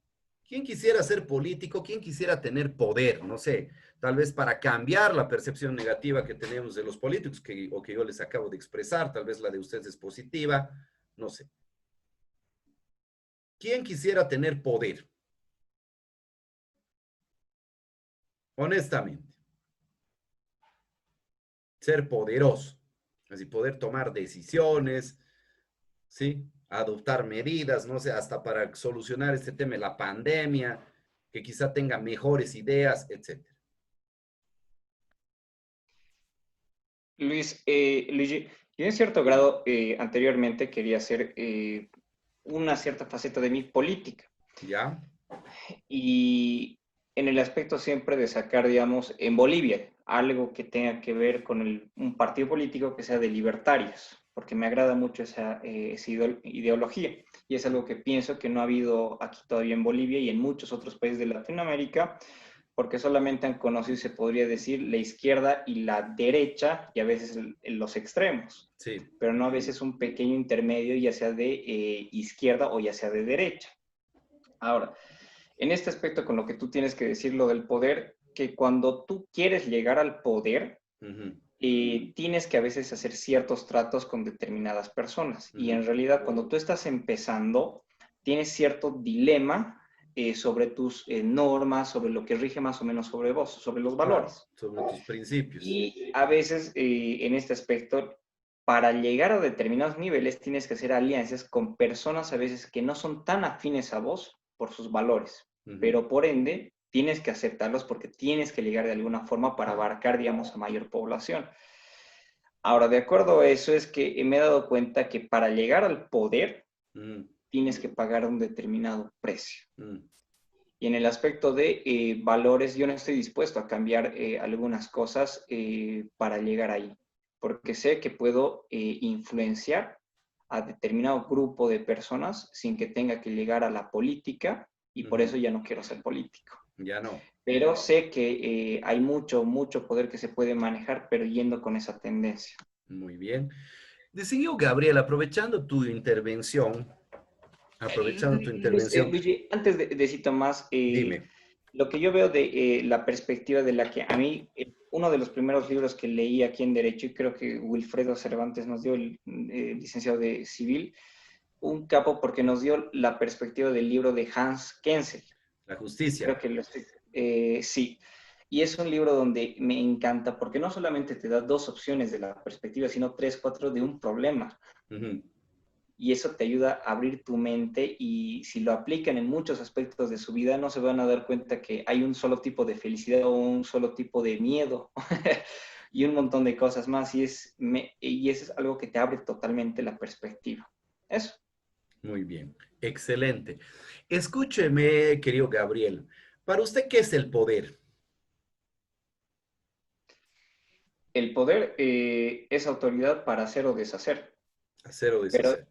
¿Quién quisiera ser político? ¿Quién quisiera tener poder? No sé, tal vez para cambiar la percepción negativa que tenemos de los políticos o que yo les acabo de expresar, tal vez la de ustedes es positiva, no sé. ¿Quién quisiera tener poder? Honestamente, ser poderoso, así poder tomar decisiones, ¿sí? Adoptar medidas, no sé, hasta para solucionar este tema de la pandemia, que quizá tenga mejores ideas, etcétera. Luigi, yo en cierto grado anteriormente quería hacer una cierta faceta de mi política ¿Ya? y en el aspecto siempre de sacar, digamos, en Bolivia, algo que tenga que ver con un partido político que sea de libertarios, porque me agrada mucho esa ideología y es algo que pienso que no ha habido aquí todavía en Bolivia y en muchos otros países de Latinoamérica, porque solamente han conocido, se podría decir, la izquierda y la derecha y a veces los extremos, Sí. pero no a veces un pequeño intermedio, ya sea de izquierda o ya sea de derecha. Ahora, en este aspecto con lo que tú tienes que decir, lo del poder, que cuando tú quieres llegar al poder, tienes que a veces hacer ciertos tratos con determinadas personas. Y en realidad, cuando tú estás empezando, tienes cierto dilema sobre tus normas, sobre lo que rige más o menos sobre vos, sobre los valores. Sobre tus principios. Y a veces en este aspecto, para llegar a determinados niveles, tienes que hacer alianzas con personas a veces que no son tan afines a vos por sus valores, pero por ende tienes que aceptarlos porque tienes que llegar de alguna forma para abarcar, digamos, a mayor población. Ahora, de acuerdo a eso, es que me he dado cuenta que para llegar al poder tienes que pagar un determinado precio. Y en el aspecto de valores, yo no estoy dispuesto a cambiar algunas cosas para llegar ahí, porque sé que puedo influenciar a determinado grupo de personas sin que tenga que llegar a la política y por eso ya no quiero ser político. Ya no. Pero sé que hay mucho, mucho poder que se puede manejar, pero yendo con esa tendencia. Muy bien. Decidió Gabriel, aprovechando tu intervención, Luigi, antes de decir más, dime. lo que yo veo de la perspectiva de la que a mí, uno de los primeros libros que leí aquí en Derecho, y creo que Wilfredo Cervantes nos dio, el licenciado de Civil, un capo porque nos dio la perspectiva del libro de Hans Kelsen. La justicia. Creo que sí. Y es un libro donde me encanta porque no solamente te da dos opciones de la perspectiva, sino tres, cuatro de un problema. Y eso te ayuda a abrir tu mente y si lo aplican en muchos aspectos de su vida, no se van a dar cuenta que hay un solo tipo de felicidad o un solo tipo de miedo y un montón de cosas más. Y eso es algo que te abre totalmente la perspectiva. Eso. Muy bien, excelente. Escúcheme, querido Gabriel, ¿para usted qué es el poder? El poder es autoridad para hacer o deshacer. Hacer o Pero deshacer.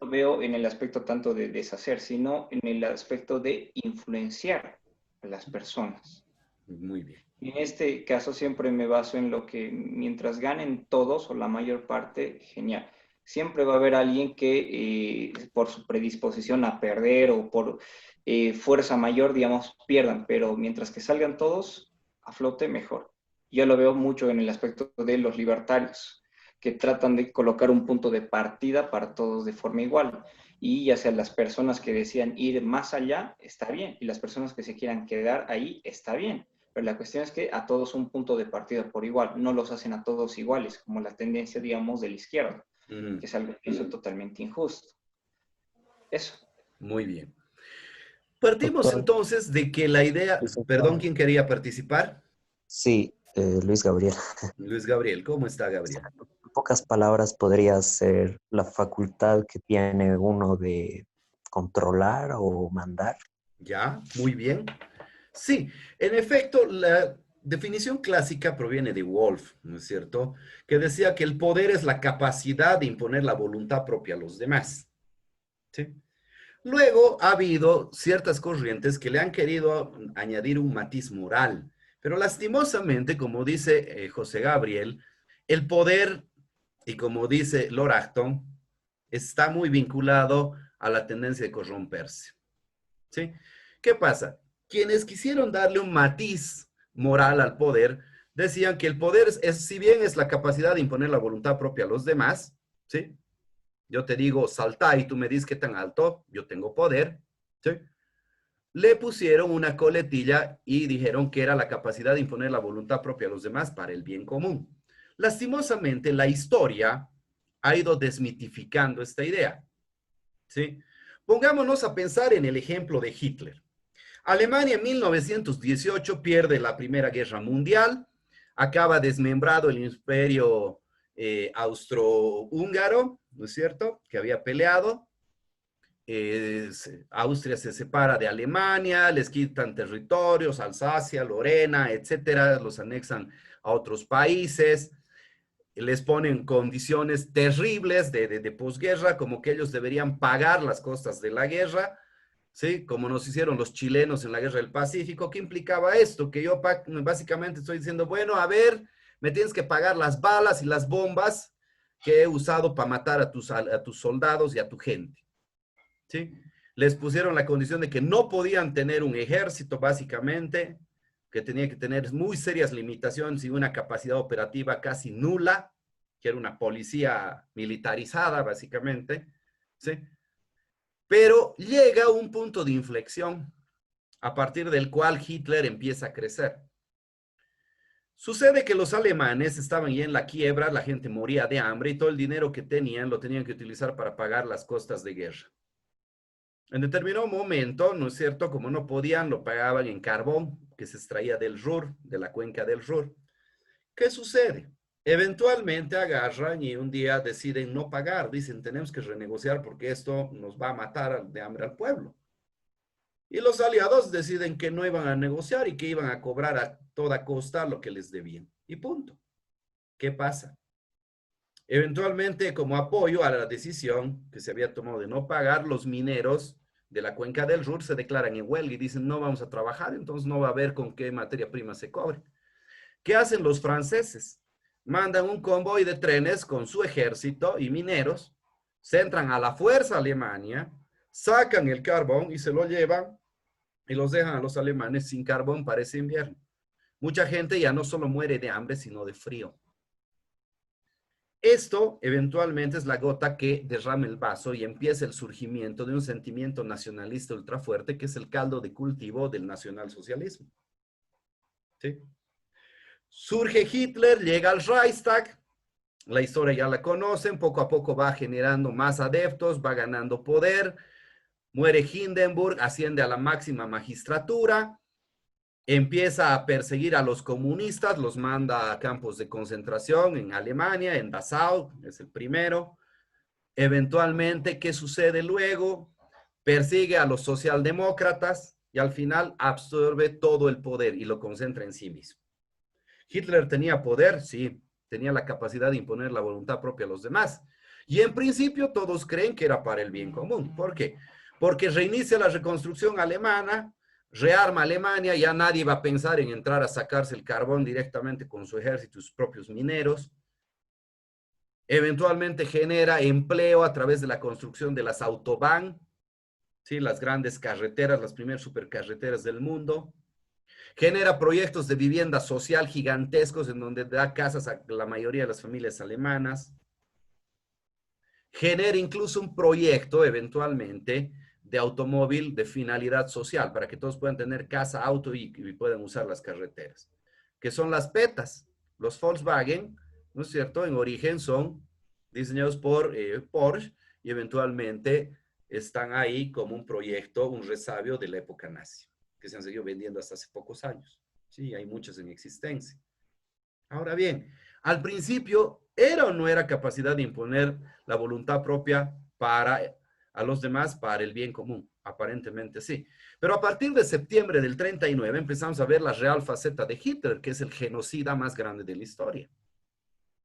lo veo en el aspecto tanto de deshacer, sino en el aspecto de influenciar a las personas. Muy bien. En este caso siempre me baso en lo que mientras ganen todos o la mayor parte, genial. Siempre va a haber alguien que por su predisposición a perder o por fuerza mayor, digamos, pierdan, pero mientras que salgan todos a flote, mejor. Yo lo veo mucho en el aspecto de los libertarios, que tratan de colocar un punto de partida para todos de forma igual. Y ya sea las personas que decían ir más allá, está bien, y las personas que se quieran quedar ahí, está bien. Pero la cuestión es que a todos un punto de partida por igual, no los hacen a todos iguales, como la tendencia, digamos, de la izquierda, que es algo que es totalmente injusto. Eso. Muy bien. Partimos Doctor, entonces de que la idea, perdón, licenciado. ¿quién quería participar? Sí, Luis Gabriel. Luis Gabriel, ¿cómo está Gabriel? En pocas palabras, podría ser la facultad que tiene uno de controlar o mandar. Ya, muy bien. Sí, en efecto, la definición clásica proviene de Wolff, ¿no es cierto? Que decía que el poder es la capacidad de imponer la voluntad propia a los demás. ¿Sí? Luego ha habido ciertas corrientes que le han querido añadir un matiz moral, pero lastimosamente, como dice José Gabriel, el poder, y como dice Lord Acton, está muy vinculado a la tendencia de corromperse. ¿Sí? ¿Qué pasa? Quienes quisieron darle un matiz moral al poder, decían que el poder, si bien es la capacidad de imponer la voluntad propia a los demás, ¿sí? Yo te digo, salta y tú me dices qué tan alto, yo tengo poder, ¿sí? Le pusieron una coletilla y dijeron que era la capacidad de imponer la voluntad propia a los demás para el bien común. Lastimosamente, la historia ha ido desmitificando esta idea, ¿sí? Pongámonos a pensar en el ejemplo de Hitler. Alemania en 1918 pierde la Primera Guerra Mundial, acaba desmembrado el imperio austrohúngaro, ¿no es cierto?, que había peleado. Austria se separa de Alemania, les quitan territorios, Alsacia, Lorena, etcétera, los anexan a otros países, les ponen condiciones terribles de posguerra, como que ellos deberían pagar las costas de la guerra, ¿sí? Como nos hicieron los chilenos en la Guerra del Pacífico. ¿Qué implicaba esto? Que yo básicamente estoy diciendo, bueno, a ver, me tienes que pagar las balas y las bombas que he usado para matar a tus soldados y a tu gente, ¿sí? Les pusieron la condición de que no podían tener un ejército, básicamente, que tenía que tener muy serias limitaciones y una capacidad operativa casi nula, que era una policía militarizada, básicamente, ¿sí? Pero llega un punto de inflexión a partir del cual Hitler empieza a crecer. Sucede que los alemanes estaban ya en la quiebra, la gente moría de hambre y todo el dinero que tenían lo tenían que utilizar para pagar las costas de guerra. En determinado momento, ¿no es cierto? Como no podían, lo pagaban en carbón que se extraía del Ruhr, de la cuenca del Ruhr. ¿Qué sucede? Eventualmente agarran y un día deciden no pagar. Dicen, tenemos que renegociar porque esto nos va a matar de hambre al pueblo. Y los aliados deciden que no iban a negociar y que iban a cobrar a toda costa lo que les debían. Y punto. ¿Qué pasa? Eventualmente, como apoyo a la decisión que se había tomado de no pagar, los mineros de la cuenca del Ruhr se declaran en huelga y dicen, no vamos a trabajar, entonces no va a haber con qué materia prima se cobre. ¿Qué hacen los franceses? Mandan un convoy de trenes con su ejército y mineros, se entran a la fuerza a Alemania, sacan el carbón y se lo llevan y los dejan a los alemanes sin carbón para ese invierno. Mucha gente ya no solo muere de hambre, sino de frío. Esto eventualmente es la gota que derrama el vaso y empieza el surgimiento de un sentimiento nacionalista ultrafuerte que es el caldo de cultivo del nacionalsocialismo. ¿Sí? Surge Hitler, llega al Reichstag, la historia ya la conocen, poco a poco va generando más adeptos, va ganando poder, muere Hindenburg, asciende a la máxima magistratura, empieza a perseguir a los comunistas, los manda a campos de concentración en Alemania, en Dachau, es el primero. Eventualmente, ¿qué sucede luego? Persigue a los socialdemócratas y al final absorbe todo el poder y lo concentra en sí mismo. ¿Hitler tenía poder? Sí, tenía la capacidad de imponer la voluntad propia a los demás. Y en principio todos creen que era para el bien común. ¿Por qué? Porque reinicia la reconstrucción alemana, rearma Alemania, ya nadie va a pensar en entrar a sacarse el carbón directamente con su ejército y sus propios mineros. Eventualmente genera empleo a través de la construcción de las Autobahn, ¿sí? Las grandes carreteras, las primeras supercarreteras del mundo. Genera proyectos de vivienda social gigantescos en donde da casas a la mayoría de las familias alemanas. Genera incluso un proyecto eventualmente de automóvil de finalidad social para que todos puedan tener casa, auto y puedan usar las carreteras. Que son las PETAs. Los Volkswagen, ¿no es cierto? En origen son diseñados por Porsche y eventualmente están ahí como un proyecto, un resabio de la época nazi, que se han seguido vendiendo hasta hace pocos años. Sí, hay muchos en existencia. Ahora bien, al principio, ¿era o no era capacidad de imponer la voluntad propia a los demás para el bien común? Aparentemente sí. Pero a partir de septiembre del 39 empezamos a ver la real faceta de Hitler, que es el genocida más grande de la historia.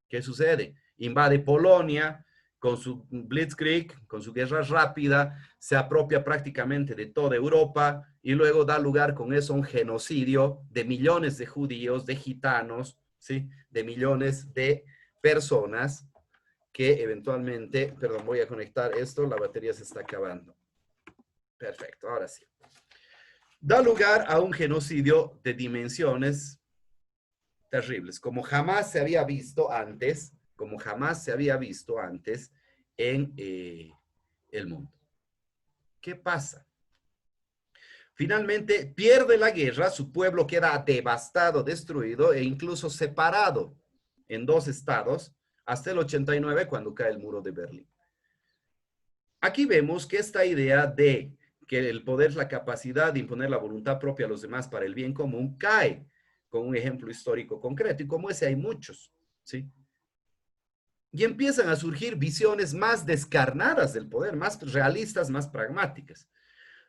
¿Qué sucede? Invade Polonia con su Blitzkrieg, con su guerra rápida, se apropia prácticamente de toda Europa y luego da lugar con eso a un genocidio de millones de judíos, de gitanos, ¿sí? De millones de personas que eventualmente, perdón, voy a conectar esto, la batería se está acabando. Perfecto, ahora sí. da lugar a un genocidio de dimensiones terribles, como jamás se había visto antes, en el mundo. ¿Qué pasa? Finalmente pierde la guerra, su pueblo queda devastado, destruido e incluso separado en dos estados hasta el 89 cuando cae el muro de Berlín. Aquí vemos que esta idea de que el poder es la capacidad de imponer la voluntad propia a los demás para el bien común cae con un ejemplo histórico concreto y como ese hay muchos, ¿sí? Y empiezan a surgir visiones más descarnadas del poder, más realistas, más pragmáticas.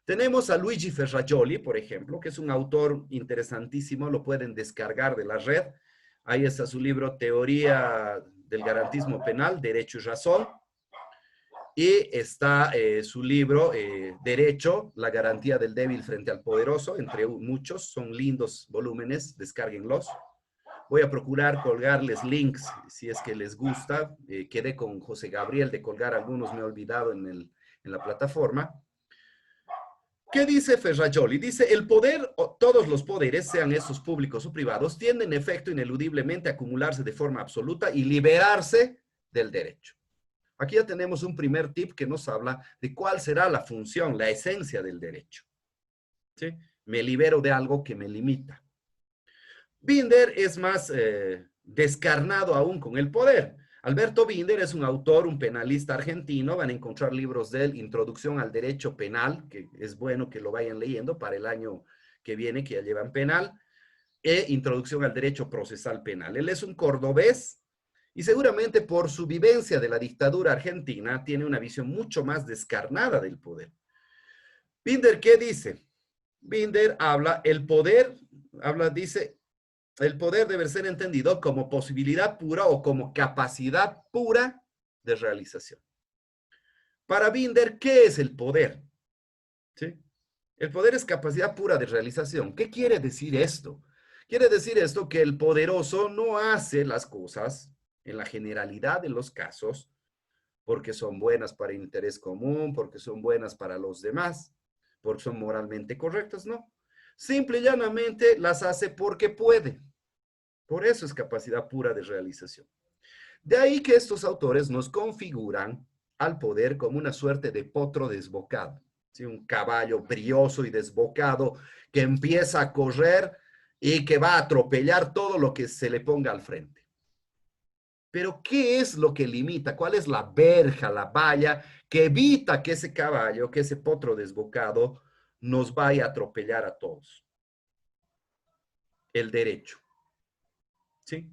Tenemos a Luigi Ferrajoli, por ejemplo, que es un autor interesantísimo, lo pueden descargar de la red. Ahí está su libro Teoría del Garantismo Penal, Derecho y Razón. Y está su libro Derecho, la garantía del débil frente al poderoso, entre muchos. Son lindos volúmenes, descárguenlos. Voy a procurar colgarles links, si es que les gusta. Quedé con José Gabriel de colgar algunos, me he olvidado en la plataforma. ¿Qué dice Ferrajoli? Dice, el poder, o todos los poderes, sean estos públicos o privados, tienden en efecto ineludiblemente a acumularse de forma absoluta y liberarse del derecho. Aquí ya tenemos un primer tip que nos habla de cuál será la función, la esencia del derecho. ¿Sí? Me libero de algo que me limita. Binder es más descarnado aún con el poder. Alberto Binder es un autor, un penalista argentino, van a encontrar libros de él, Introducción al Derecho Penal, que es bueno que lo vayan leyendo para el año que viene, que ya llevan penal, e Introducción al Derecho Procesal Penal. Él es un cordobés y seguramente por su vivencia de la dictadura argentina tiene una visión mucho más descarnada del poder. Binder, ¿qué dice? Binder dice, el poder debe ser entendido como posibilidad pura o como capacidad pura de realización. Para Binder, ¿qué es el poder? ¿Sí? El poder es capacidad pura de realización. ¿Qué quiere decir esto? Quiere decir esto que el poderoso no hace las cosas en la generalidad de los casos porque son buenas para el interés común, porque son buenas para los demás, porque son moralmente correctas, no. Simple y llanamente las hace porque puede. Por eso es capacidad pura de realización. De ahí que estos autores nos configuran al poder como una suerte de potro desbocado, ¿sí? Un caballo brioso y desbocado que empieza a correr y que va a atropellar todo lo que se le ponga al frente. Pero ¿qué es lo que limita? ¿Cuál es la verja, la valla que evita que ese caballo, que ese potro desbocado nos vaya a atropellar a todos? El derecho. ¿Sí?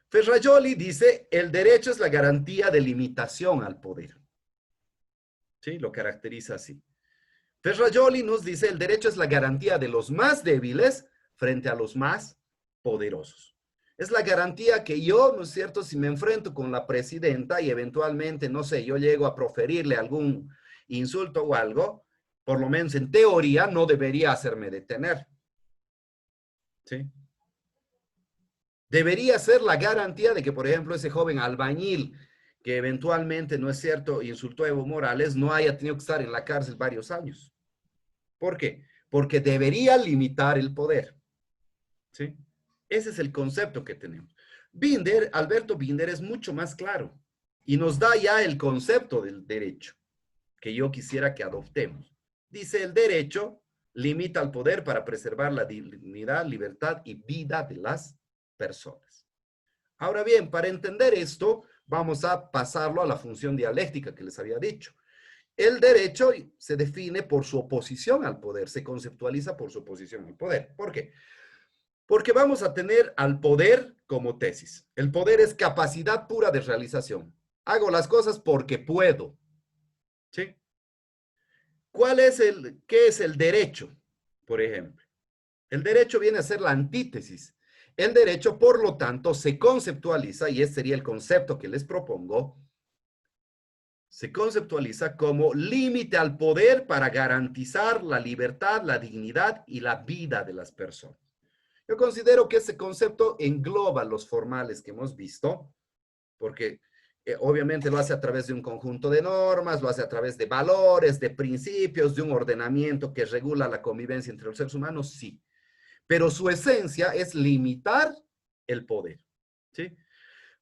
Ferrajoli dice, el derecho es la garantía de limitación al poder. ¿Sí? Lo caracteriza así. Ferrajoli nos dice, el derecho es la garantía de los más débiles frente a los más poderosos. Es la garantía que yo, ¿no es cierto?, si me enfrento con la presidenta y eventualmente, no sé, yo llego a proferirle algún insulto o algo, por lo menos en teoría, no debería hacerme detener. ¿Sí? Debería ser la garantía de que, por ejemplo, ese joven albañil que eventualmente, ¿no es cierto?, insultó a Evo Morales, no haya tenido que estar en la cárcel varios años. ¿Por qué? Porque debería limitar el poder. ¿Sí? Ese es el concepto que tenemos. Binder, Alberto Binder, es mucho más claro y nos da ya el concepto del derecho que yo quisiera que adoptemos. Dice, el derecho limita el poder para preservar la dignidad, libertad y vida de las personas. Ahora bien, para entender esto, vamos a pasarlo a la función dialéctica que les había dicho. El derecho se define por su oposición al poder, se conceptualiza por su oposición al poder. ¿Por qué? Porque vamos a tener al poder como tesis. El poder es capacidad pura de realización. Hago las cosas porque puedo. ¿Sí? ¿Qué es el derecho, por ejemplo? El derecho viene a ser la antítesis. El derecho, por lo tanto, se conceptualiza, y ese sería el concepto que les propongo, se conceptualiza como límite al poder para garantizar la libertad, la dignidad y la vida de las personas. Yo considero que ese concepto engloba los formales que hemos visto, porque Obviamente lo hace a través de un conjunto de normas, lo hace a través de valores, de principios, de un ordenamiento que regula la convivencia entre los seres humanos, sí. Pero su esencia es limitar el poder, ¿sí?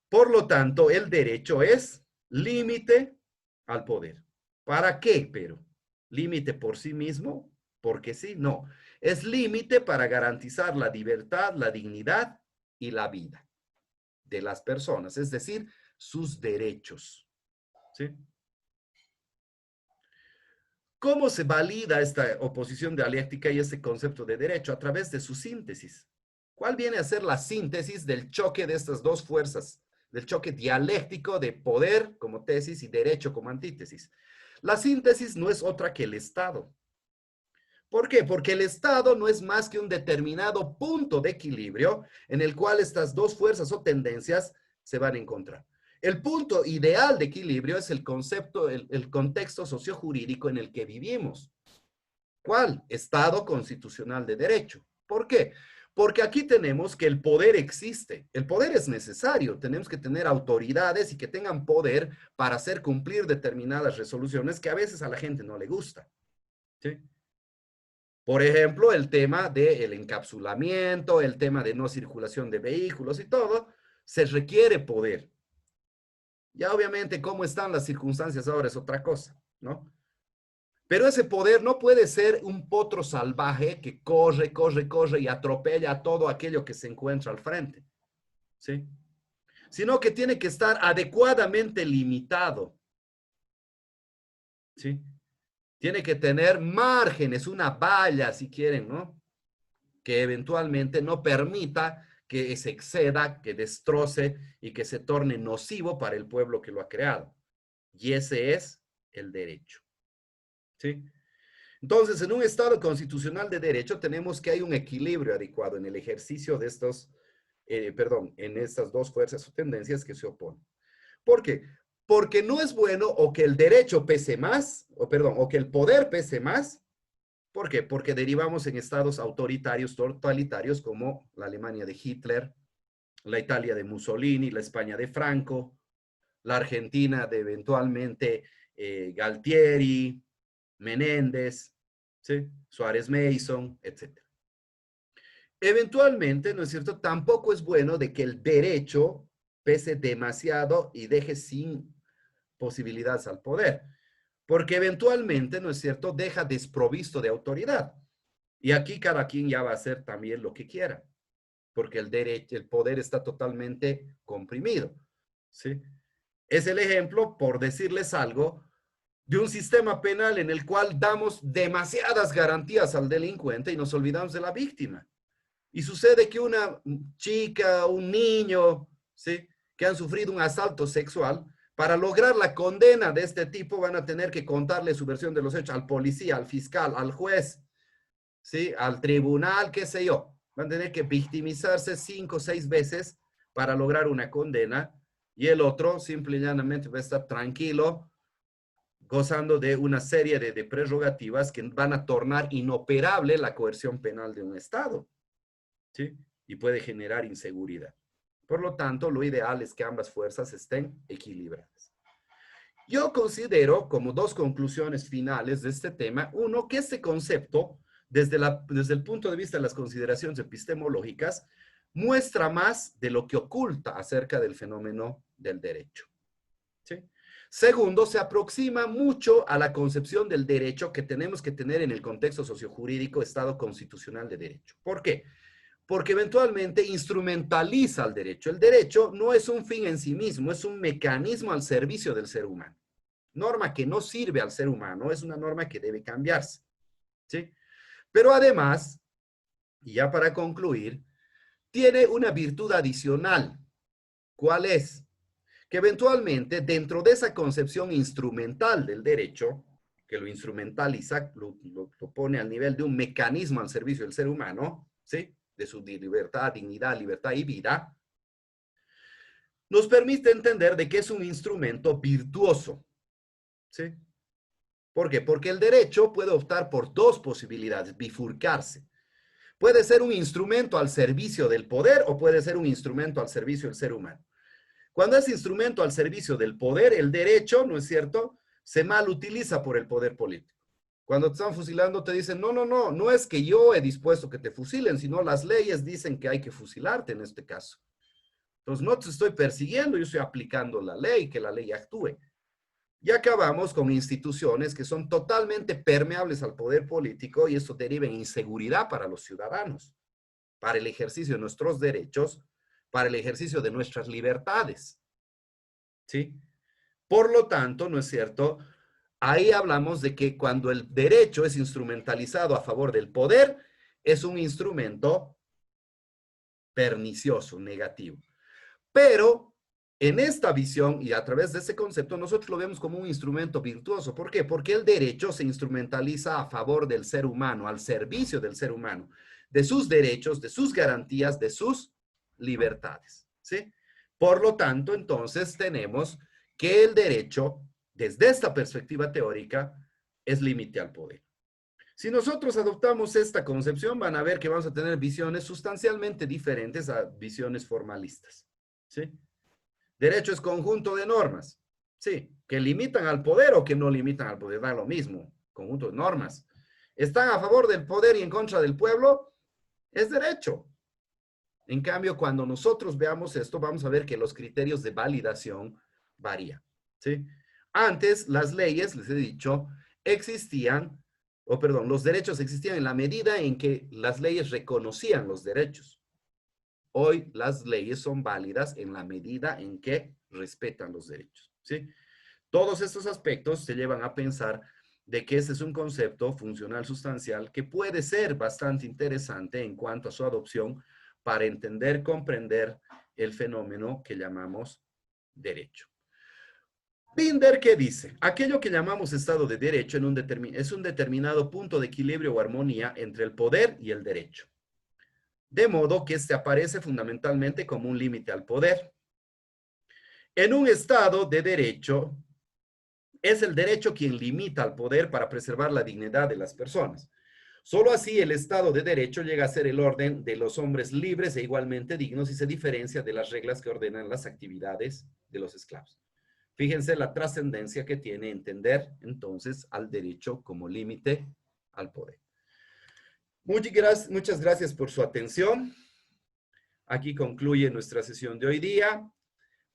Por lo tanto, el derecho es límite al poder. ¿Para qué, pero? ¿Límite por sí mismo? Porque sí, no. Es límite para garantizar la libertad, la dignidad y la vida de las personas, es decir, sus derechos, ¿sí? ¿Cómo se valida esta oposición dialéctica y este concepto de derecho? A través de su síntesis. ¿Cuál viene a ser la síntesis del choque de estas dos fuerzas? Del choque dialéctico de poder como tesis y derecho como antítesis. La síntesis no es otra que el Estado. ¿Por qué? Porque el Estado no es más que un determinado punto de equilibrio en el cual estas dos fuerzas o tendencias se van a encontrar. El punto ideal de equilibrio es el concepto, el contexto sociojurídico en el que vivimos. ¿Cuál? Estado constitucional de derecho. ¿Por qué? Porque aquí tenemos que el poder existe. El poder es necesario. Tenemos que tener autoridades y que tengan poder para hacer cumplir determinadas resoluciones que a veces a la gente no le gusta, ¿sí? Por ejemplo, el tema del encapsulamiento, el tema de no circulación de vehículos y todo, se requiere poder. Ya obviamente cómo están las circunstancias ahora es otra cosa, ¿no? Pero ese poder no puede ser un potro salvaje que corre, corre, corre y atropella a todo aquello que se encuentra al frente, ¿sí? Sino que tiene que estar adecuadamente limitado, ¿sí? Tiene que tener márgenes, una valla, si quieren, ¿no? Que eventualmente no permita que se exceda, que destroce y que se torne nocivo para el pueblo que lo ha creado. Y ese es el derecho, ¿sí? Entonces, en un Estado constitucional de derecho tenemos que hay un equilibrio adecuado en el ejercicio de estos, en estas dos fuerzas o tendencias que se oponen. ¿Por qué? Porque no es bueno o que el derecho pese más, o que el poder pese más. ¿Por qué? Porque derivamos en estados autoritarios, totalitarios, como la Alemania de Hitler, la Italia de Mussolini, la España de Franco, la Argentina de eventualmente Galtieri, Menéndez, ¿sí? Suárez Mason, etc. Eventualmente, ¿no es cierto? Tampoco es bueno de que el derecho pese demasiado y deje sin posibilidades al poder, porque eventualmente, ¿no es cierto?, deja desprovisto de autoridad. Y aquí cada quien ya va a hacer también lo que quiera, porque el derecho, el poder está totalmente comprimido, ¿sí? Es el ejemplo, por decirles algo, de un sistema penal en el cual damos demasiadas garantías al delincuente y nos olvidamos de la víctima. Y sucede que una chica, un niño, ¿sí?, que han sufrido un asalto sexual, para lograr la condena de este tipo van a tener que contarle su versión de los hechos al policía, al fiscal, al juez, ¿sí?, al tribunal, qué sé yo. Van a tener que victimizarse 5 o 6 veces para lograr una condena y el otro simple y llanamente va a estar tranquilo, gozando de una serie de prerrogativas que van a tornar inoperable la coerción penal de un Estado, ¿sí? Y puede generar inseguridad. Por lo tanto, lo ideal es que ambas fuerzas estén equilibradas. Yo considero como dos conclusiones finales de este tema, uno, que este concepto, desde el punto de vista de las consideraciones epistemológicas, muestra más de lo que oculta acerca del fenómeno del derecho, ¿sí? Segundo, se aproxima mucho a la concepción del derecho que tenemos que tener en el contexto sociojurídico Estado constitucional de derecho. ¿Por qué? Porque eventualmente instrumentaliza el derecho. El derecho no es un fin en sí mismo, es un mecanismo al servicio del ser humano. Norma que no sirve al ser humano, es una norma que debe cambiarse, ¿sí? Pero además, y ya para concluir, tiene una virtud adicional. ¿Cuál es? Que eventualmente dentro de esa concepción instrumental del derecho, que lo instrumentaliza, lo pone al nivel de un mecanismo al servicio del ser humano, ¿sí?, de su libertad, dignidad, libertad y vida, nos permite entender de que es un instrumento virtuoso, ¿sí? ¿Por qué? Porque el derecho puede optar por dos posibilidades, bifurcarse. Puede ser un instrumento al servicio del poder o puede ser un instrumento al servicio del ser humano. Cuando es instrumento al servicio del poder, el derecho, ¿no es cierto?, se mal utiliza por el poder político. Cuando te están fusilando te dicen, no, no, no, no es que yo he dispuesto que te fusilen, sino las leyes dicen que hay que fusilarte en este caso. Entonces no te estoy persiguiendo, yo estoy aplicando la ley, que la ley actúe. Y acabamos con instituciones que son totalmente permeables al poder político y eso deriva en inseguridad para los ciudadanos, para el ejercicio de nuestros derechos, para el ejercicio de nuestras libertades. ¿Sí? Por lo tanto, ¿no es cierto? Ahí hablamos de que cuando el derecho es instrumentalizado a favor del poder, es un instrumento pernicioso, negativo. Pero en esta visión y a través de ese concepto, nosotros lo vemos como un instrumento virtuoso. ¿Por qué? Porque el derecho se instrumentaliza a favor del ser humano, al servicio del ser humano, de sus derechos, de sus garantías, de sus libertades. ¿Sí? Por lo tanto, entonces tenemos que el derecho, desde esta perspectiva teórica, es límite al poder. Si nosotros adoptamos esta concepción, van a ver que vamos a tener visiones sustancialmente diferentes a visiones formalistas. ¿Sí? Derecho es conjunto de normas, sí, que limitan al poder o que no limitan al poder, da lo mismo, conjunto de normas. ¿Están a favor del poder y en contra del pueblo? Es derecho. En cambio, cuando nosotros veamos esto, vamos a ver que los criterios de validación varían, ¿sí? Antes, las leyes, les he dicho, existían, los derechos existían en la medida en que las leyes reconocían los derechos. Hoy las leyes son válidas en la medida en que respetan los derechos, ¿sí? Todos estos aspectos se llevan a pensar de que ese es un concepto funcional sustancial que puede ser bastante interesante en cuanto a su adopción para entender, comprender el fenómeno que llamamos derecho. Binder, ¿qué dice? Aquello que llamamos Estado de Derecho es un determinado punto de equilibrio o armonía entre el poder y el derecho. De modo que este aparece fundamentalmente como un límite al poder. En un Estado de derecho, es el derecho quien limita al poder para preservar la dignidad de las personas. Solo así el Estado de derecho llega a ser el orden de los hombres libres e igualmente dignos y se diferencia de las reglas que ordenan las actividades de los esclavos. Fíjense la trascendencia que tiene entender entonces al derecho como límite al poder. Muchas gracias por su atención. Aquí concluye nuestra sesión de hoy día.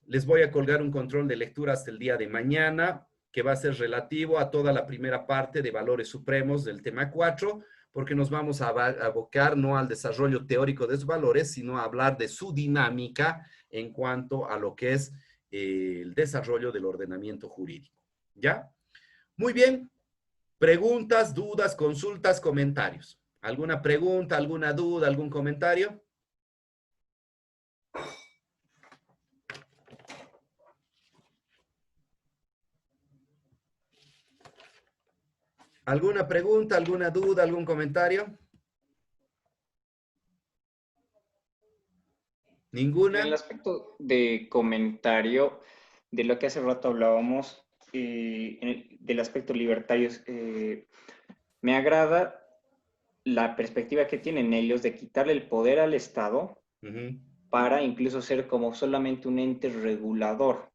Les voy a colgar un control de lectura hasta el día de mañana, que va a ser relativo a toda la primera parte de valores supremos del tema 4, porque nos vamos a abocar no al desarrollo teórico de esos valores, sino a hablar de su dinámica en cuanto a lo que es el desarrollo del ordenamiento jurídico. ¿Ya? Muy bien. Preguntas, dudas, consultas, comentarios. ¿Alguna pregunta, alguna duda, algún comentario? ¿Alguna pregunta, alguna duda, algún comentario? ¿Ninguna? En el aspecto de comentario, de lo que hace rato hablábamos, del aspecto libertario, me agrada la perspectiva que tienen ellos de quitarle el poder al Estado para incluso ser como solamente un ente regulador.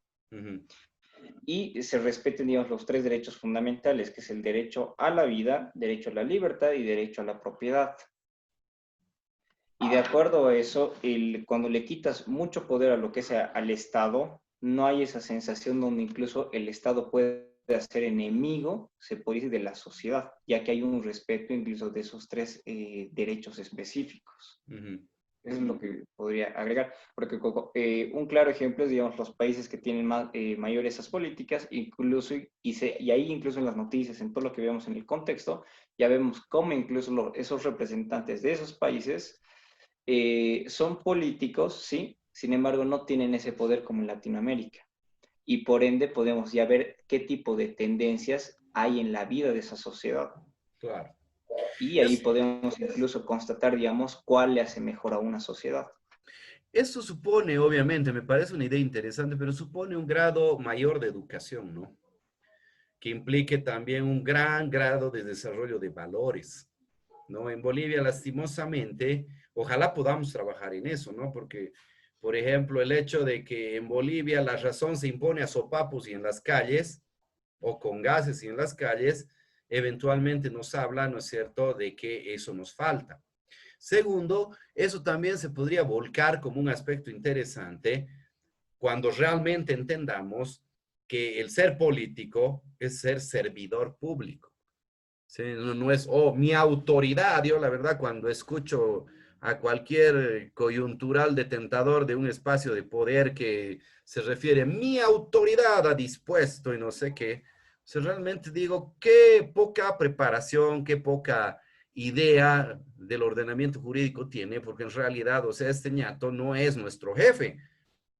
Y se respeten, digamos, los tres derechos fundamentales, que es el derecho a la vida, derecho a la libertad y derecho a la propiedad. Y de acuerdo a eso, cuando le quitas mucho poder a lo que sea al Estado, no hay esa sensación donde incluso el Estado puede ser enemigo, se puede decir, de la sociedad, ya que hay un respeto incluso de esos tres derechos específicos. Eso es lo que podría agregar, porque un claro ejemplo es, digamos, los países que tienen mayores esas políticas, incluso, y ahí incluso en las noticias, en todo lo que vemos en el contexto, ya vemos cómo incluso esos representantes de esos países son políticos, ¿sí? Sin embargo, no tienen ese poder como en Latinoamérica. Y por ende podemos ya ver qué tipo de tendencias hay en la vida de esa sociedad. Claro. Y ahí podemos incluso constatar, digamos, cuál le hace mejor a una sociedad. Eso supone, obviamente, me parece una idea interesante, pero supone un grado mayor de educación, ¿no? Que implique también un gran grado de desarrollo de valores, ¿no? En Bolivia, lastimosamente, ojalá podamos trabajar en eso, ¿no? Porque Por ejemplo, el hecho de que en Bolivia la razón se impone a sopapos y en las calles, o con gases y en las calles, eventualmente nos habla, ¿no es cierto?, de que eso nos falta. Segundo, eso también se podría volcar como un aspecto interesante cuando realmente entendamos que el ser político es ser servidor público. ¿Sí? No es, oh, mi autoridad. Yo la verdad cuando escucho a cualquier coyuntural detentador de un espacio de poder que se refiere, mi autoridad ha dispuesto y no sé qué, o sea, realmente digo, qué poca preparación, qué poca idea del ordenamiento jurídico tiene, porque en realidad, o sea, este ñato no es nuestro jefe,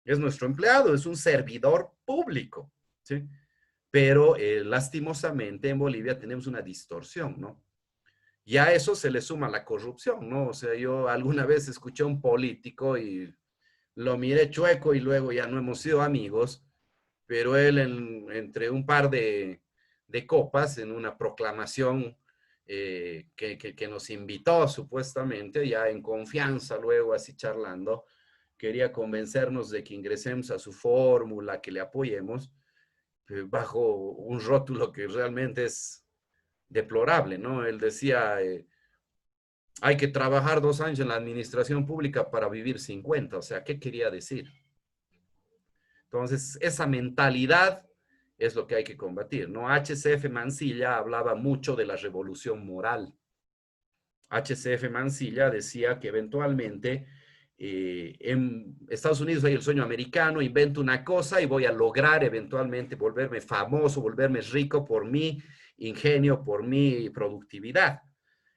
es nuestro empleado, es un servidor público, ¿sí? Pero lastimosamente en Bolivia tenemos una distorsión, ¿no? Y a eso se le suma la corrupción, ¿no? O sea, yo alguna vez escuché a un político y lo miré chueco y luego ya no hemos sido amigos, pero él entre un par de copas, en una proclamación que nos invitó supuestamente, ya en confianza luego así charlando, quería convencernos de que ingresemos a su fórmula, que le apoyemos, bajo un rótulo que realmente es deplorable, ¿no? Él decía, hay que trabajar 2 años en la administración pública para vivir 50, o sea, ¿qué quería decir? Entonces, esa mentalidad es lo que hay que combatir, ¿no? HCF Mansilla hablaba mucho de la revolución moral. HCF Mansilla decía que eventualmente en Estados Unidos hay el sueño americano, invento una cosa y voy a lograr eventualmente volverme famoso, volverme rico por mi ingenio, por mi productividad.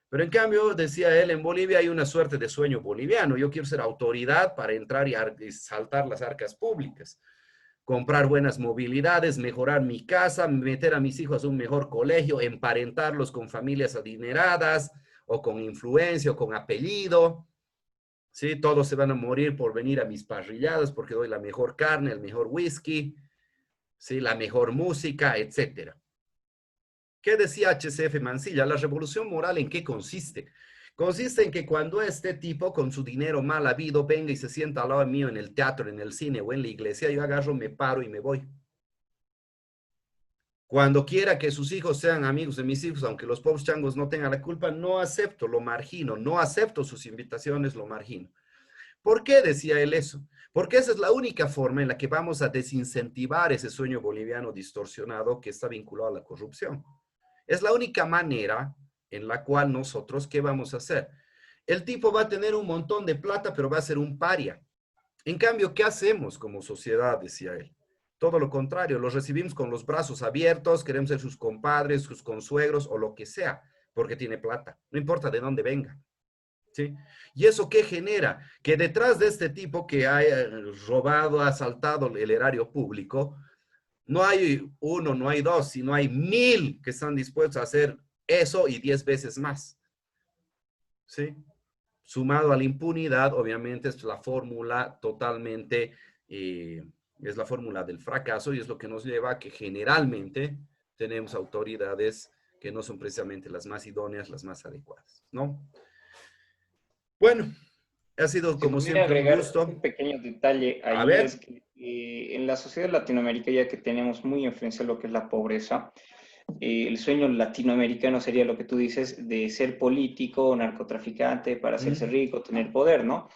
Pero en cambio, decía él, en Bolivia hay una suerte de sueño boliviano. Yo quiero ser autoridad para entrar y saltar las arcas públicas, comprar buenas movilidades, mejorar mi casa, meter a mis hijos a un mejor colegio, emparentarlos con familias adineradas o con influencia o con apellido. ¿Sí? Todos se van a morir por venir a mis parrilladas porque doy la mejor carne, el mejor whisky, ¿sí? La mejor música, etcétera. ¿Qué decía HCF Mansilla? La revolución moral, ¿en qué consiste? Consiste en que cuando este tipo con su dinero mal habido venga y se sienta al lado mío en el teatro, en el cine o en la iglesia, yo agarro, me paro y me voy. Cuando quiera que sus hijos sean amigos de mis hijos, aunque los pobres changos no tengan la culpa, no acepto, lo margino, no acepto sus invitaciones, lo margino. ¿Por qué decía él eso? Porque esa es la única forma en la que vamos a desincentivar ese sueño boliviano distorsionado que está vinculado a la corrupción. Es la única manera en la cual nosotros, ¿qué vamos a hacer? El tipo va a tener un montón de plata, pero va a ser un paria. En cambio, ¿qué hacemos como sociedad? Decía él. Todo lo contrario, los recibimos con los brazos abiertos, queremos ser sus compadres, sus consuegros o lo que sea, porque tiene plata. No importa de dónde venga. ¿Sí? ¿Y eso qué genera? Que detrás de este tipo que ha robado, ha asaltado el erario público, no hay uno, no hay dos, sino hay 1000 que están dispuestos a hacer eso y 10 veces más. ¿Sí? Sumado a la impunidad, obviamente es la fórmula totalmente, es la fórmula del fracaso y es lo que nos lleva a que generalmente tenemos autoridades que no son precisamente las más idóneas, las más adecuadas, ¿no? Bueno, ha sido como Si pudiera siempre un agregar gusto. un pequeño detalle A ahí, ver. es que en la sociedad latinoamericana, ya que tenemos muy influenciado lo que es la pobreza, el sueño latinoamericano sería lo que tú dices de ser político, narcotraficante para hacerse rico, tener poder, ¿no?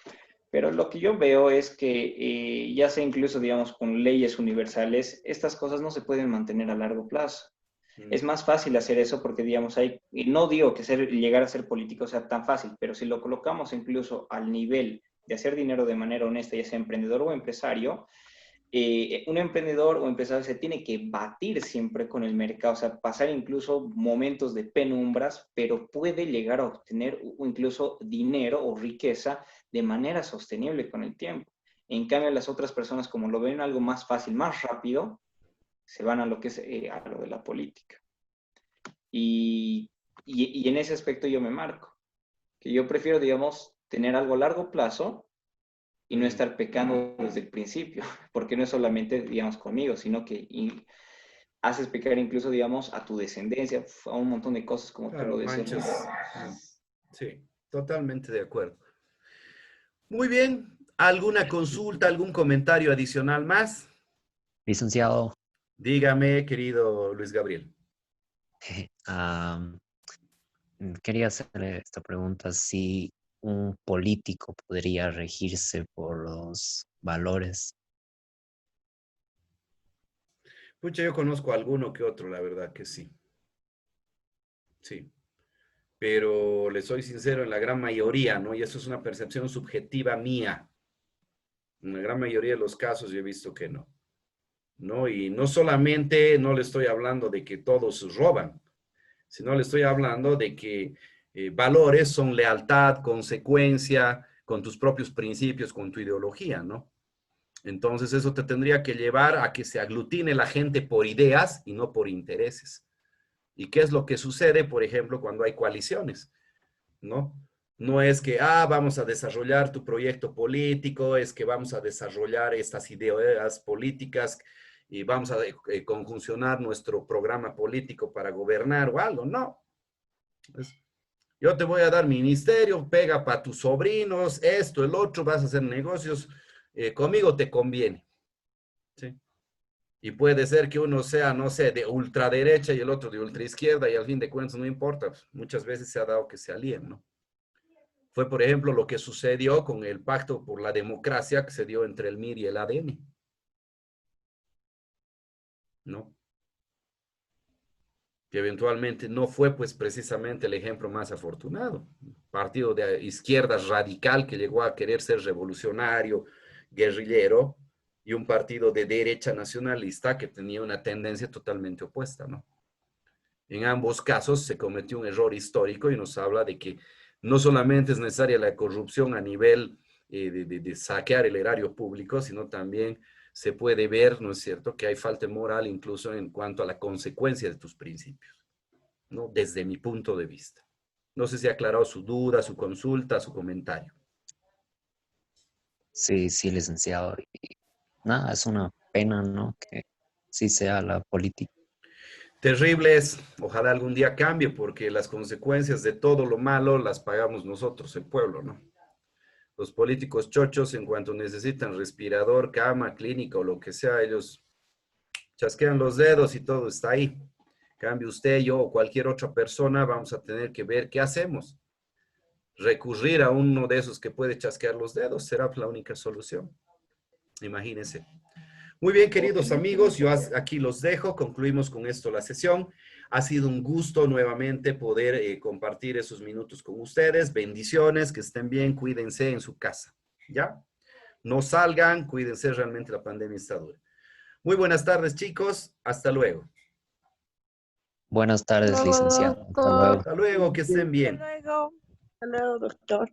Pero lo que yo veo es que ya sea incluso, digamos, con leyes universales, estas cosas no se pueden mantener a largo plazo. Es más fácil hacer eso porque, digamos, y no digo que llegar a ser político sea tan fácil, pero si lo colocamos incluso al nivel de hacer dinero de manera honesta, ya sea emprendedor o empresario, un emprendedor o empresario se tiene que batir siempre con el mercado, o sea, pasar incluso momentos de penumbras, pero puede llegar a obtener incluso dinero o riqueza de manera sostenible con el tiempo. En cambio, las otras personas, como lo ven algo más fácil, más rápido, se van a lo que es a lo de la política. Y en ese aspecto yo me marco, que yo prefiero, digamos, tener algo a largo plazo y no estar pecando desde el principio, porque no es solamente, digamos, conmigo, sino que haces pecar incluso, digamos, a tu descendencia, a un montón de cosas, como Claro, tú lo decías. manchas. Sí, totalmente de acuerdo. Muy bien, ¿Alguna consulta, algún comentario adicional más? Licenciado, Dígame, querido Luis Gabriel. am, quería hacerle esta pregunta, si un político podría regirse por los valores. Pucha, yo conozco a alguno que otro, la verdad que sí. Sí. Pero le soy sincero, en la gran mayoría, ¿no? Y eso es una percepción subjetiva mía. En la gran mayoría de los casos yo he visto que no. ¿No? Y no solamente no le estoy hablando de que todos roban, sino le estoy hablando de que valores son lealtad, consecuencia, con tus propios principios, con tu ideología, ¿no? Entonces eso te tendría que llevar a que se aglutine la gente por ideas y no por intereses. ¿Y qué es lo que sucede, por ejemplo, cuando hay coaliciones? ¿No? No es que, vamos a desarrollar tu proyecto político, es que vamos a desarrollar estas ideas políticas y vamos a conjuncionar nuestro programa político para gobernar o algo. No. Pues, yo te voy a dar ministerio, pega para tus sobrinos, esto, el otro, vas a hacer negocios, conmigo te conviene. ¿Sí? Y puede ser que uno sea, no sé, de ultraderecha y el otro de ultraizquierda y al fin de cuentas no importa. Muchas veces se ha dado que se alíen, ¿no? Fue, por ejemplo, lo que sucedió con el pacto por la democracia que se dio entre el MIR y el ADN. ¿No? Que eventualmente no fue, pues, precisamente el ejemplo más afortunado. Partido de izquierda radical que llegó a querer ser revolucionario, guerrillero, y un partido de derecha nacionalista que tenía una tendencia totalmente opuesta, ¿no? En ambos casos se cometió un error histórico y nos habla de que no solamente es necesaria la corrupción a nivel de saquear el erario público, sino también se puede ver, ¿no es cierto?, que hay falta moral incluso en cuanto a la consecuencia de tus principios, ¿no? Desde mi punto de vista. No sé si ha aclarado su duda, su consulta, su comentario. Sí, sí, licenciado. Y nada, es una pena, ¿no? Que sí sea la política. Terribles, ojalá algún día cambie, porque las consecuencias de todo lo malo las pagamos nosotros, el pueblo, ¿no? Los políticos chochos, en cuanto necesitan respirador, cama, clínica o lo que sea, ellos chasquean los dedos y todo está ahí. Cambie usted, yo o cualquier otra persona, vamos a tener que ver qué hacemos. Recurrir a uno de esos que puede chasquear los dedos será la única solución. Imagínense. Muy bien, queridos amigos, yo aquí los dejo, concluimos con esto la sesión. Ha sido un gusto nuevamente poder compartir esos minutos con ustedes. Bendiciones, que estén bien, cuídense en su casa, ¿ya? No salgan, cuídense, realmente la pandemia está dura. Muy buenas tardes, chicos, hasta luego. Buenas tardes, Luego, licenciado. Hasta doctor. luego. Hasta luego, que estén bien. Hasta luego, doctor.